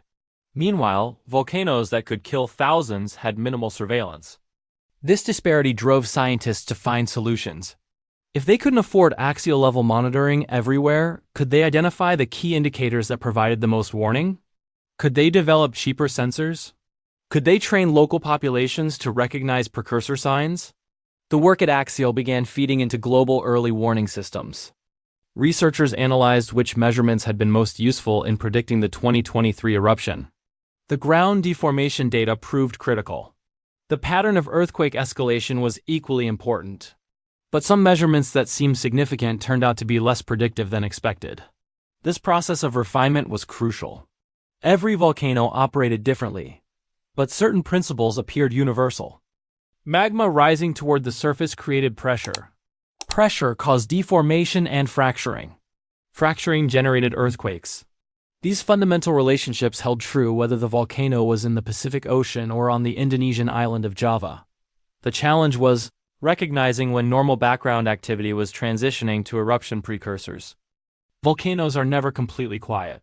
Meanwhile, volcanoes that could kill thousands had minimal surveillance. This disparity drove scientists to find solutions. If they couldn't afford axial-level monitoring everywhere, could they identify the key indicators that provided the most warning? Could they develop cheaper sensors? Could they train local populations to recognize precursor signs? The work at Axial began feeding into global early warning systems. Researchers analyzed which measurements had been most useful in predicting the 2023 eruption. The ground deformation data proved critical. The pattern of earthquake escalation was equally important. But some measurements that seemed significant turned out to be less predictive than expected. This process of refinement was crucial. Every volcano operated differently, but certain principles appeared universal. Magma rising toward the surface created pressure. Pressure caused deformation and fracturing. Fracturing generated earthquakes. These fundamental relationships held true whether the volcano was in the Pacific Ocean or on the Indonesian island of Java. The challenge was recognizing when normal background activity was transitioning to eruption precursors. Volcanoes are never completely quiet.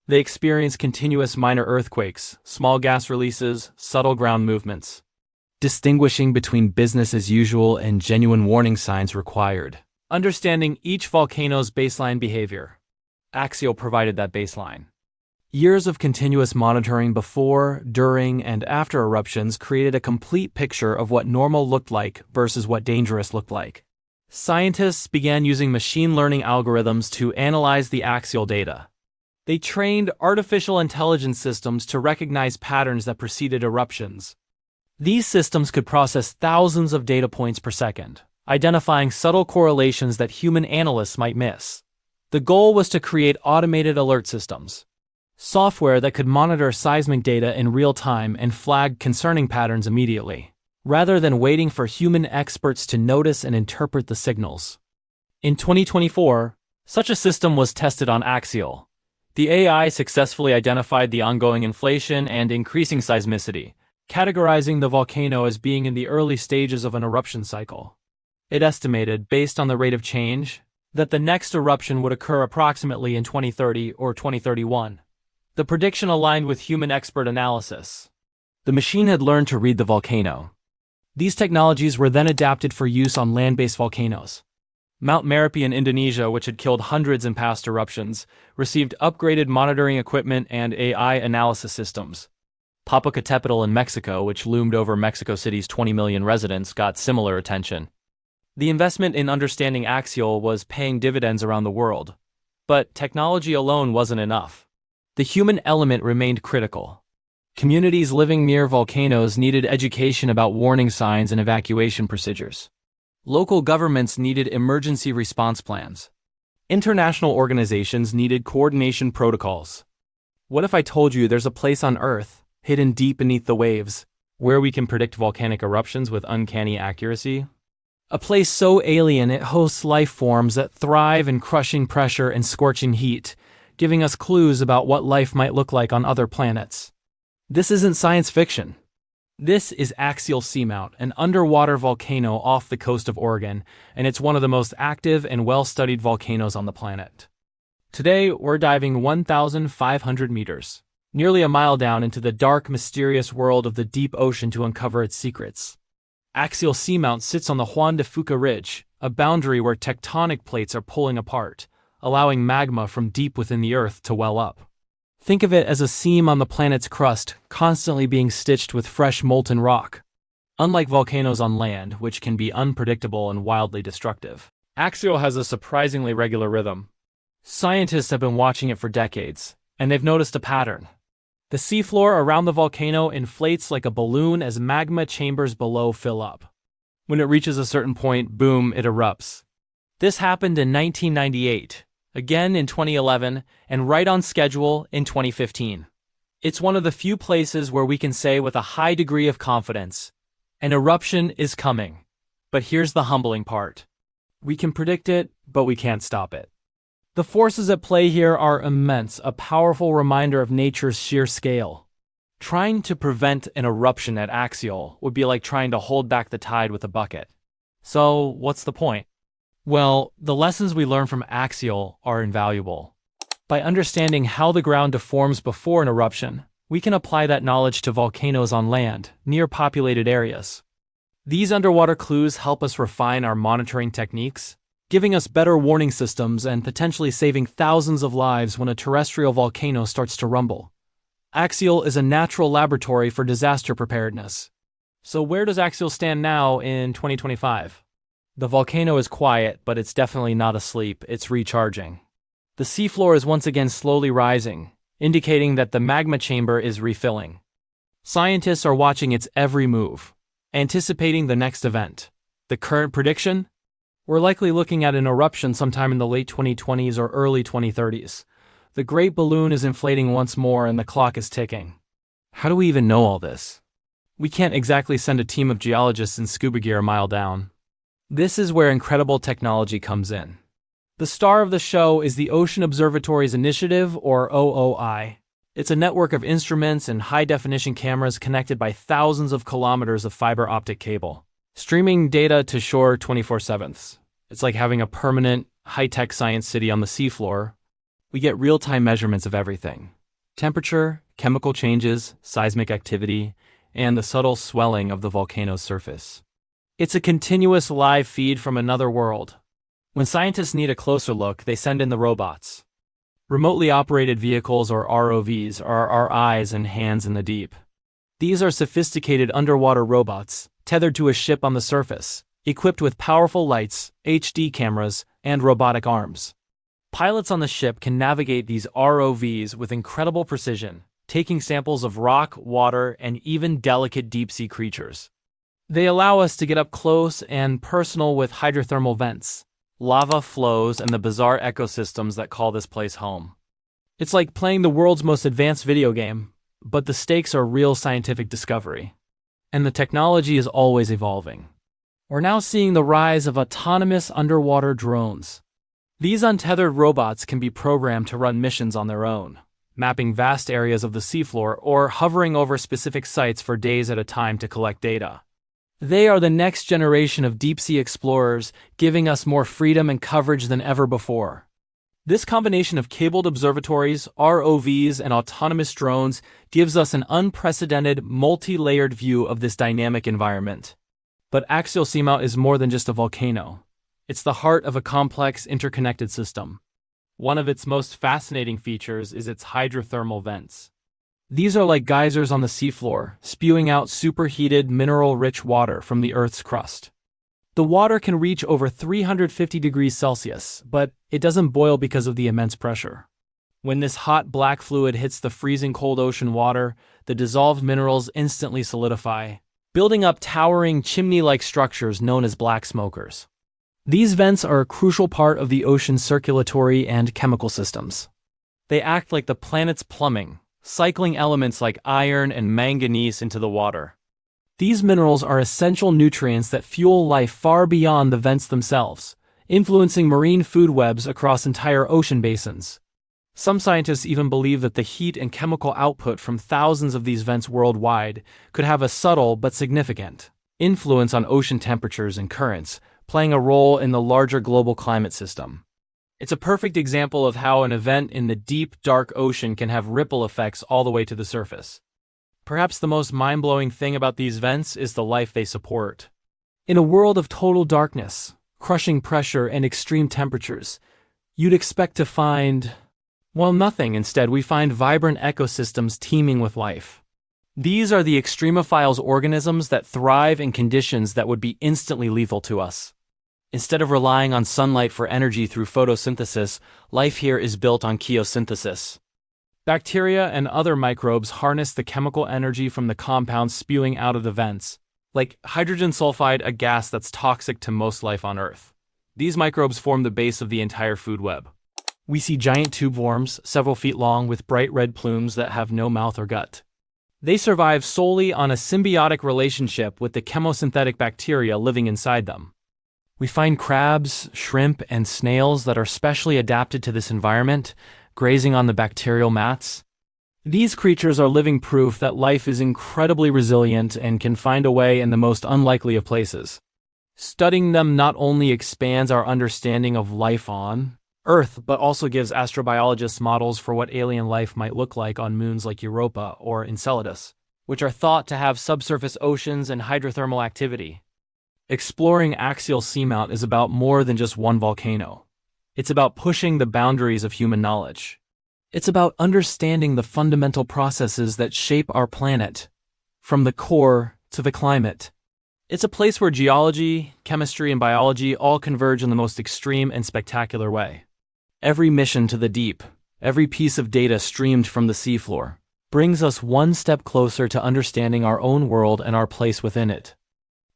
They experience continuous minor earthquakes, small gas releases, subtle ground movements. Distinguishing between business as usual and genuine warning signs required. Understanding each volcano's baseline behavior. Axial provided that baseline. Years of continuous monitoring before, during, and after eruptions created a complete picture of what normal looked like versus what dangerous looked like. Scientists began using machine learning algorithms to analyze the axial data. They trained artificial intelligence systems to recognize patterns that preceded eruptions. These systems could process thousands of data points per second, identifying subtle correlations that human analysts might miss. The goal was to create automated alert systems, software that could monitor seismic data in real time and flag concerning patterns immediately, rather than waiting for human experts to notice and interpret the signals. In 2024, such a system was tested on Axial. The AI successfully identified the ongoing inflation and increasing seismicity, categorizing the volcano as being in the early stages of an eruption cycle. It estimated, based on the rate of change, that the next eruption would occur approximately in 2030 or 2031. The prediction aligned with human expert analysis. The machine had learned to read the volcano. These technologies were then adapted for use on land-based volcanoes. Mount Merapi in Indonesia, which had killed hundreds in past eruptions, received upgraded monitoring equipment and AI analysis systems. Popocatépetl in Mexico, which loomed over Mexico City's 20 million residents, got similar attention. The investment in understanding Axial was paying dividends around the world. But technology alone wasn't enough. The human element remained critical. Communities living near volcanoes needed education about warning signs and evacuation procedures. Local governments needed emergency response plans. International organizations needed coordination protocols. What if I told you there's a place on Earth, hidden deep beneath the waves, where we can predict volcanic eruptions with uncanny accuracy? A place so alien it hosts life forms that thrive in crushing pressure and scorching heat, giving us clues about what life might look like on other planets. This isn't science fiction. This is Axial Seamount, an underwater volcano off the coast of Oregon, and it's one of the most active and well-studied volcanoes on the planet. Today, we're diving 1,500 meters, nearly a mile down into the dark, mysterious world of the deep ocean to uncover its secrets. Axial Seamount sits on the Juan de Fuca Ridge, a boundary where tectonic plates are pulling apart, allowing magma from deep within the Earth to well up. Think of it as a seam on the planet's crust, constantly being stitched with fresh molten rock. Unlike volcanoes on land, which can be unpredictable and wildly destructive, Axial has a surprisingly regular rhythm. Scientists have been watching it for decades, and they've noticed a pattern. The seafloor around the volcano inflates like a balloon as magma chambers below fill up. When it reaches a certain point, boom, it erupts. This happened in 1998. Again in 2011, and right on schedule in 2015. It's one of the few places where we can say with a high degree of confidence, an eruption is coming. But here's the humbling part. We can predict it, but we can't stop it. The forces at play here are immense, a powerful reminder of nature's sheer scale. Trying to prevent an eruption at Axial would be like trying to hold back the tide with a bucket. So, what's the point? Well, the lessons we learn from Axial are invaluable. By understanding how the ground deforms before an eruption, we can apply that knowledge to volcanoes on land, near populated areas. These underwater clues help us refine our monitoring techniques, giving us better warning systems and potentially saving thousands of lives when a terrestrial volcano starts to rumble. Axial is a natural laboratory for disaster preparedness. So where does Axial stand now in 2025? The volcano is quiet, but it's definitely not asleep, it's recharging. The seafloor is once again slowly rising, indicating that the magma chamber is refilling. Scientists are watching its every move, anticipating the next event. The current prediction? We're likely looking at an eruption sometime in the late 2020s or early 2030s. The great balloon is inflating once more and the clock is ticking. How do we even know all this? We can't exactly send a team of geologists in scuba gear a mile down. This is where incredible technology comes in. The star of the show is the Ocean Observatories Initiative, or OOI. It's a network of instruments and high-definition cameras connected by thousands of kilometers of fiber optic cable, streaming data to shore 24/7. It's like having a permanent, high-tech science city on the seafloor. We get real-time measurements of everything: temperature, chemical changes, seismic activity, and the subtle swelling of the volcano's surface. It's a continuous live feed from another world. When scientists need a closer look, they send in the robots. Remotely operated vehicles, or ROVs, are our eyes and hands in the deep. These are sophisticated underwater robots, tethered to a ship on the surface, equipped with powerful lights, HD cameras, and robotic arms. Pilots on the ship can navigate these ROVs with incredible precision, taking samples of rock, water, and even delicate deep-sea creatures. They allow us to get up close and personal with hydrothermal vents, lava flows, and the bizarre ecosystems that call this place home. It's like playing the world's most advanced video game, but the stakes are real scientific discovery. And the technology is always evolving. We're now seeing the rise of autonomous underwater drones. These untethered robots can be programmed to run missions on their own, mapping vast areas of the seafloor or hovering over specific sites for days at a time to collect data. They are the next generation of deep-sea explorers, giving us more freedom and coverage than ever before. This combination of cabled observatories, ROVs, and autonomous drones gives us an unprecedented, multi-layered view of this dynamic environment. But Axial Seamount is more than just a volcano. It's the heart of a complex, interconnected system. One of its most fascinating features is its hydrothermal vents. These are like geysers on the seafloor, spewing out superheated, mineral-rich water from the Earth's crust. The water can reach over 350 degrees Celsius, but it doesn't boil because of the immense pressure. When this hot black fluid hits the freezing cold ocean water, the dissolved minerals instantly solidify, building up towering chimney-like structures known as black smokers. These vents are a crucial part of the ocean's circulatory and chemical systems. They act like the planet's plumbing, cycling elements like iron and manganese into the water. These minerals are essential nutrients that fuel life far beyond the vents themselves, influencing marine food webs across entire ocean basins. Some scientists even believe that the heat and chemical output from thousands of these vents worldwide could have a subtle but significant influence on ocean temperatures and currents, playing a role in the larger global climate system. It's a perfect example of how an event in the deep, dark ocean can have ripple effects all the way to the surface. Perhaps the most mind-blowing thing about these vents is the life they support. In a world of total darkness, crushing pressure, and extreme temperatures, you'd expect to find, well, nothing. Instead, we find vibrant ecosystems teeming with life. These are the extremophiles organisms that thrive in conditions that would be instantly lethal to us. Instead of relying on sunlight for energy through photosynthesis, life here is built on chemosynthesis. Bacteria and other microbes harness the chemical energy from the compounds spewing out of the vents, like hydrogen sulfide, a gas that's toxic to most life on Earth. These microbes form the base of the entire food web. We see giant tube worms, several feet long, with bright red plumes that have no mouth or gut. They survive solely on a symbiotic relationship with the chemosynthetic bacteria living inside them. We find crabs, shrimp, and snails that are specially adapted to this environment, grazing on the bacterial mats. These creatures are living proof that life is incredibly resilient and can find a way in the most unlikely of places. Studying them not only expands our understanding of life on Earth, but also gives astrobiologists models for what alien life might look like on moons like Europa or Enceladus, which are thought to have subsurface oceans and hydrothermal activity. Exploring Axial Seamount is about more than just one volcano. It's about pushing the boundaries of human knowledge. It's about understanding the fundamental processes that shape our planet, from the core to the climate. It's a place where geology, chemistry, and biology all converge in the most extreme and spectacular way. Every mission to the deep, every piece of data streamed from the seafloor, brings us one step closer to understanding our own world and our place within it.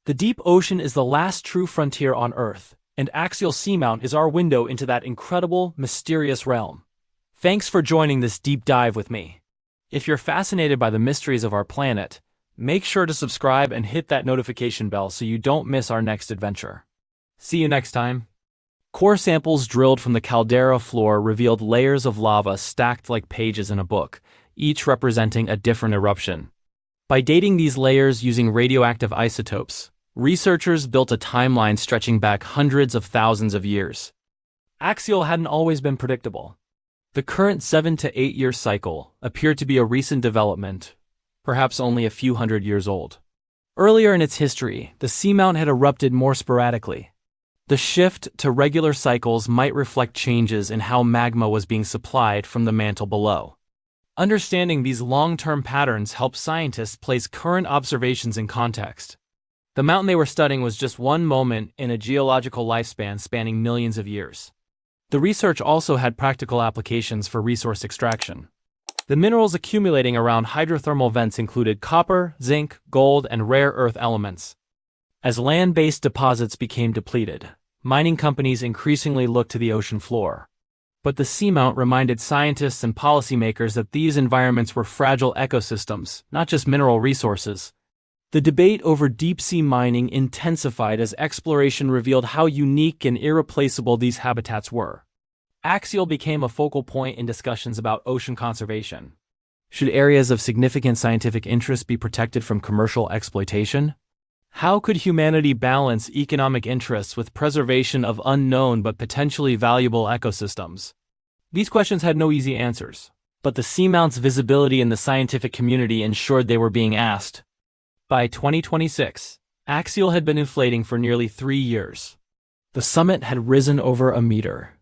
The deep ocean is the last true frontier on Earth, and Axial Seamount is our window into that incredible, mysterious realm. Thanks for joining this deep dive with me. If you're fascinated by the mysteries of our planet, make sure to subscribe and hit that notification bell so you don't miss our next adventure. See you next time. Core samples drilled from the caldera floor revealed layers of lava stacked like pages in a book, each representing a different eruption. By dating these layers using radioactive isotopes, researchers built a timeline stretching back hundreds of thousands of years. Axial hadn't always been predictable. The current 7 to 8 year cycle appeared to be a recent development, perhaps only a few hundred years old. Earlier in its history, the seamount had erupted more sporadically. The shift to regular cycles might reflect changes in how magma was being supplied from the mantle below. Understanding these long-term patterns helps scientists place current observations in context. The mountain they were studying was just one moment in a geological lifespan spanning millions of years. The research also had practical applications for resource extraction. The minerals accumulating around hydrothermal vents included copper, zinc, gold, and rare earth elements. As land-based deposits became depleted, mining companies increasingly looked to the ocean floor. But the seamount reminded scientists and policymakers that these environments were fragile ecosystems, not just mineral resources. The debate over deep-sea mining intensified as exploration revealed how unique and irreplaceable these habitats were. Axial became a focal point in discussions about ocean conservation. Should areas of significant scientific interest be protected from commercial exploitation? How could humanity balance economic interests with preservation of unknown but potentially valuable ecosystems? These questions had no easy answers, but the seamount's visibility in the scientific community ensured they were being asked. By 2026, Axial had been inflating for nearly 3 years. The summit had risen over a meter.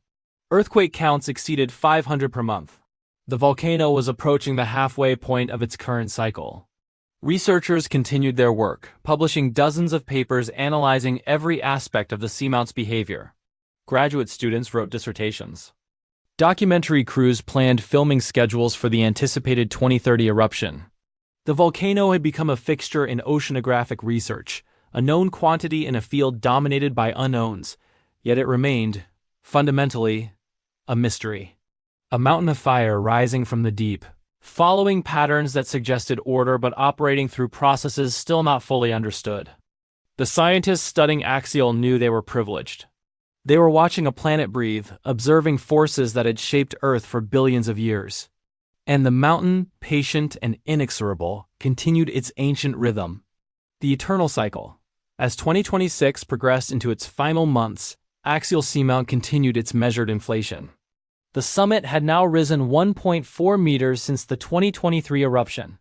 Earthquake counts exceeded 500 per month. The volcano was approaching the halfway point of its current cycle. Researchers continued their work, publishing dozens of papers analyzing every aspect of the seamount's behavior. Graduate students wrote dissertations. Documentary crews planned filming schedules for the anticipated 2030 eruption. The volcano had become a fixture in oceanographic research, a known quantity in a field dominated by unknowns, yet it remained, fundamentally, a mystery. A mountain of fire rising from the deep, following patterns that suggested order but operating through processes still not fully understood. The scientists studying Axial knew they were privileged. They were watching a planet breathe, observing forces that had shaped Earth for billions of years. And the mountain, patient and inexorable, continued its ancient rhythm. The eternal cycle. As 2026 progressed into its final months, Axial Seamount continued its measured inflation. The summit had now risen 1.4 meters since the 2023 eruption.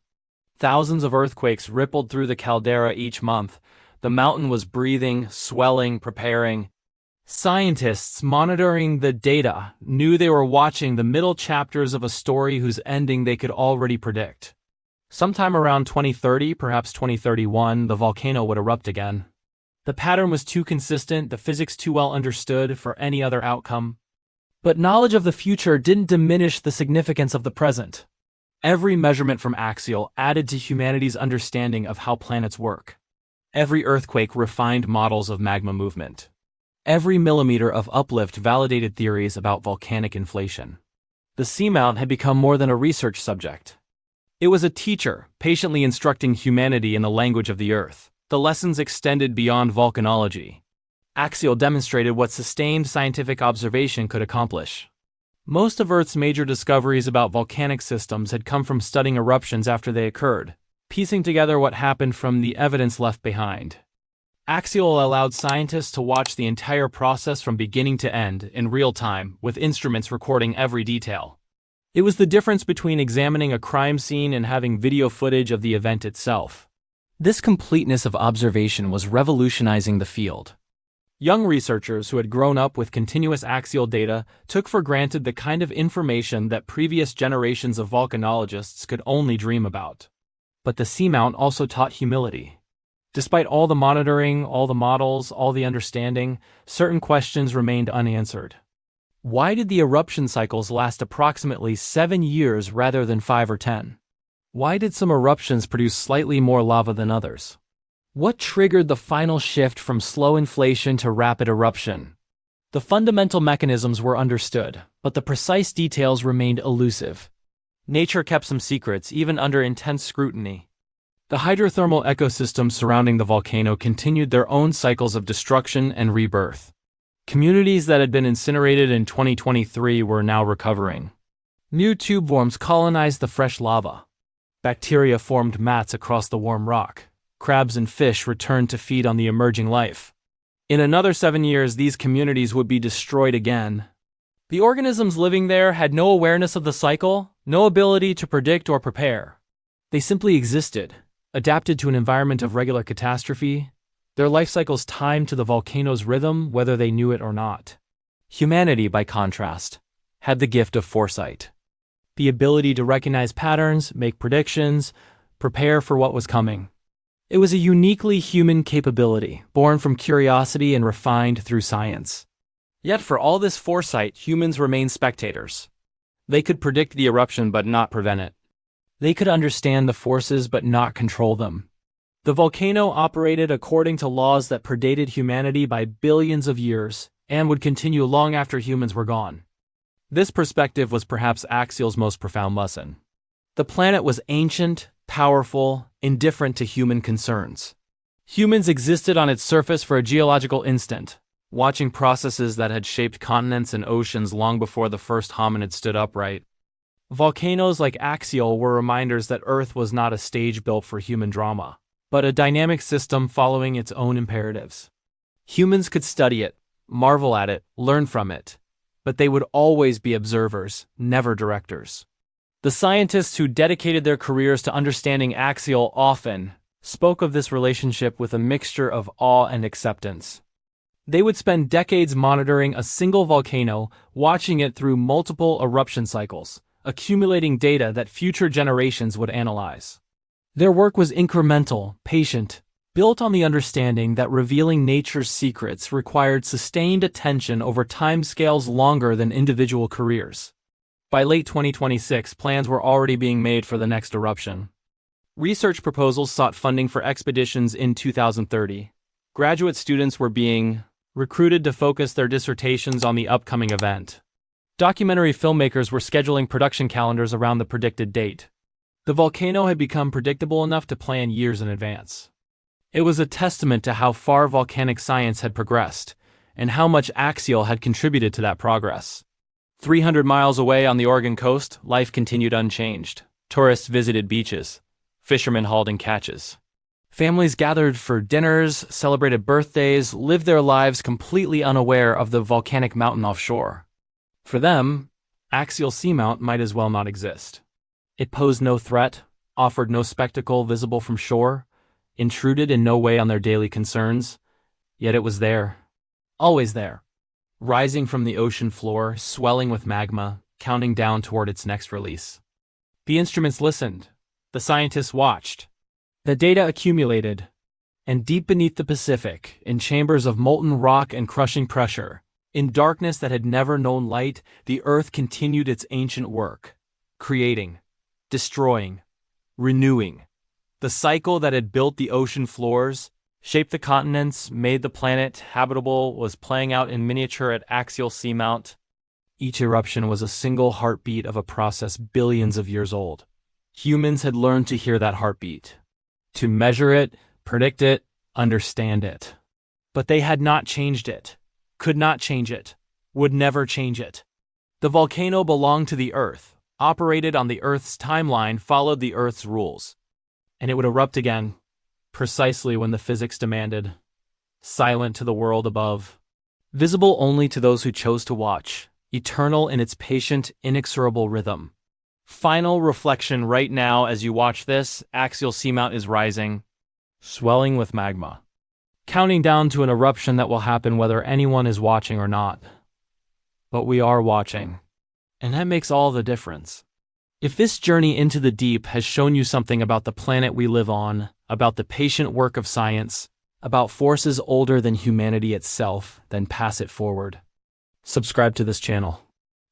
Thousands of earthquakes rippled through the caldera each month. The mountain was breathing, swelling, preparing. Scientists monitoring the data knew they were watching the middle chapters of a story whose ending they could already predict. Sometime around 2030, perhaps 2031, the volcano would erupt again. The pattern was too consistent, the physics too well understood for any other outcome. But knowledge of the future didn't diminish the significance of the present. Every measurement from Axial added to humanity's understanding of how planets work. Every earthquake refined models of magma movement. Every millimeter of uplift validated theories about volcanic inflation. The seamount had become more than a research subject. It was a teacher, patiently instructing humanity in the language of the Earth. The lessons extended beyond volcanology. Axial demonstrated what sustained scientific observation could accomplish. Most of Earth's major discoveries about volcanic systems had come from studying eruptions after they occurred, piecing together what happened from the evidence left behind. Axial allowed scientists to watch the entire process from beginning to end in real time, with instruments recording every detail. It was the difference between examining a crime scene and having video footage of the event itself. This completeness of observation was revolutionizing the field. Young researchers who had grown up with continuous axial data took for granted the kind of information that previous generations of volcanologists could only dream about. But the seamount also taught humility. Despite all the monitoring, all the models, all the understanding, certain questions remained unanswered. Why did the eruption cycles last approximately 7 years rather than 5 or 10? Why did some eruptions produce slightly more lava than others? What triggered the final shift from slow inflation to rapid eruption? The fundamental mechanisms were understood, but the precise details remained elusive. Nature kept some secrets, even under intense scrutiny. The hydrothermal ecosystems surrounding the volcano continued their own cycles of destruction and rebirth. Communities that had been incinerated in 2023 were now recovering. New tube worms colonized the fresh lava. Bacteria formed mats across the warm rock. Crabs and fish returned to feed on the emerging life. In another 7 years, these communities would be destroyed again. The organisms living there had no awareness of the cycle, no ability to predict or prepare. They simply existed, adapted to an environment of regular catastrophe, their life cycles timed to the volcano's rhythm whether they knew it or not. Humanity, by contrast, had the gift of foresight. The ability to recognize patterns, make predictions, prepare for what was coming. It was a uniquely human capability, born from curiosity and refined through science. Yet for all this foresight, humans remained spectators. They could predict the eruption but not prevent it. They could understand the forces but not control them. The volcano operated according to laws that predated humanity by billions of years and would continue long after humans were gone. This perspective was perhaps Axial's most profound lesson. The planet was ancient, powerful, indifferent to human concerns. Humans existed on its surface for a geological instant, watching processes that had shaped continents and oceans long before the first hominid stood upright. Volcanoes like Axial were reminders that Earth was not a stage built for human drama, but a dynamic system following its own imperatives. Humans could study it, marvel at it, learn from it, but they would always be observers, never directors. The scientists who dedicated their careers to understanding Axial often spoke of this relationship with a mixture of awe and acceptance. They would spend decades monitoring a single volcano, watching it through multiple eruption cycles, accumulating data that future generations would analyze. Their work was incremental, patient, built on the understanding that revealing nature's secrets required sustained attention over timescales longer than individual careers. By late 2026, plans were already being made for the next eruption. Research proposals sought funding for expeditions in 2030. Graduate students were being recruited to focus their dissertations on the upcoming event. Documentary filmmakers were scheduling production calendars around the predicted date. The volcano had become predictable enough to plan years in advance. It was a testament to how far volcanic science had progressed, and how much Axial had contributed to that progress. 300 miles away on the Oregon coast, life continued unchanged. Tourists visited beaches. Fishermen hauled in catches. Families gathered for dinners, celebrated birthdays, lived their lives completely unaware of the volcanic mountain offshore. For them, Axial Seamount might as well not exist. It posed no threat, offered no spectacle visible from shore, intruded in no way on their daily concerns, yet it was there. Always there. Rising from the ocean floor, swelling with magma, counting down toward its next release. The instruments listened. The scientists watched. The data accumulated. And deep beneath the Pacific, in chambers of molten rock and crushing pressure, in darkness that had never known light, the Earth continued its ancient work, creating, destroying, renewing. The cycle that had built the ocean floors, shaped the continents, made the planet habitable, was playing out in miniature at Axial Seamount. Each eruption was a single heartbeat of a process billions of years old. Humans had learned to hear that heartbeat, to measure it, predict it, understand it. But they had not changed it, could not change it, would never change it. The volcano belonged to the Earth, operated on the Earth's timeline, followed the Earth's rules. And it would erupt again, precisely when the physics demanded, silent to the world above, visible only to those who chose to watch, eternal in its patient, inexorable rhythm. Final reflection right now as you watch this, Axial Seamount is rising, swelling with magma, counting down to an eruption that will happen whether anyone is watching or not. But we are watching, and that makes all the difference. If this journey into the deep has shown you something about the planet we live on, about the patient work of science, about forces older than humanity itself, then pass it forward. Subscribe to this channel.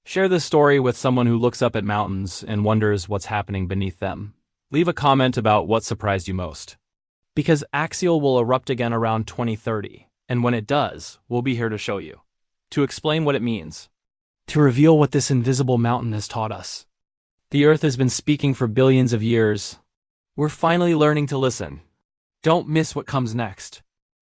Share this story with someone who looks up at mountains and wonders what's happening beneath them. Leave a comment about what surprised you most. Because Axial will erupt again around 2030, and when it does, we'll be here to show you. To explain what it means. To reveal what this invisible mountain has taught us. The Earth has been speaking for billions of years. We're finally learning to listen. Don't miss what comes next.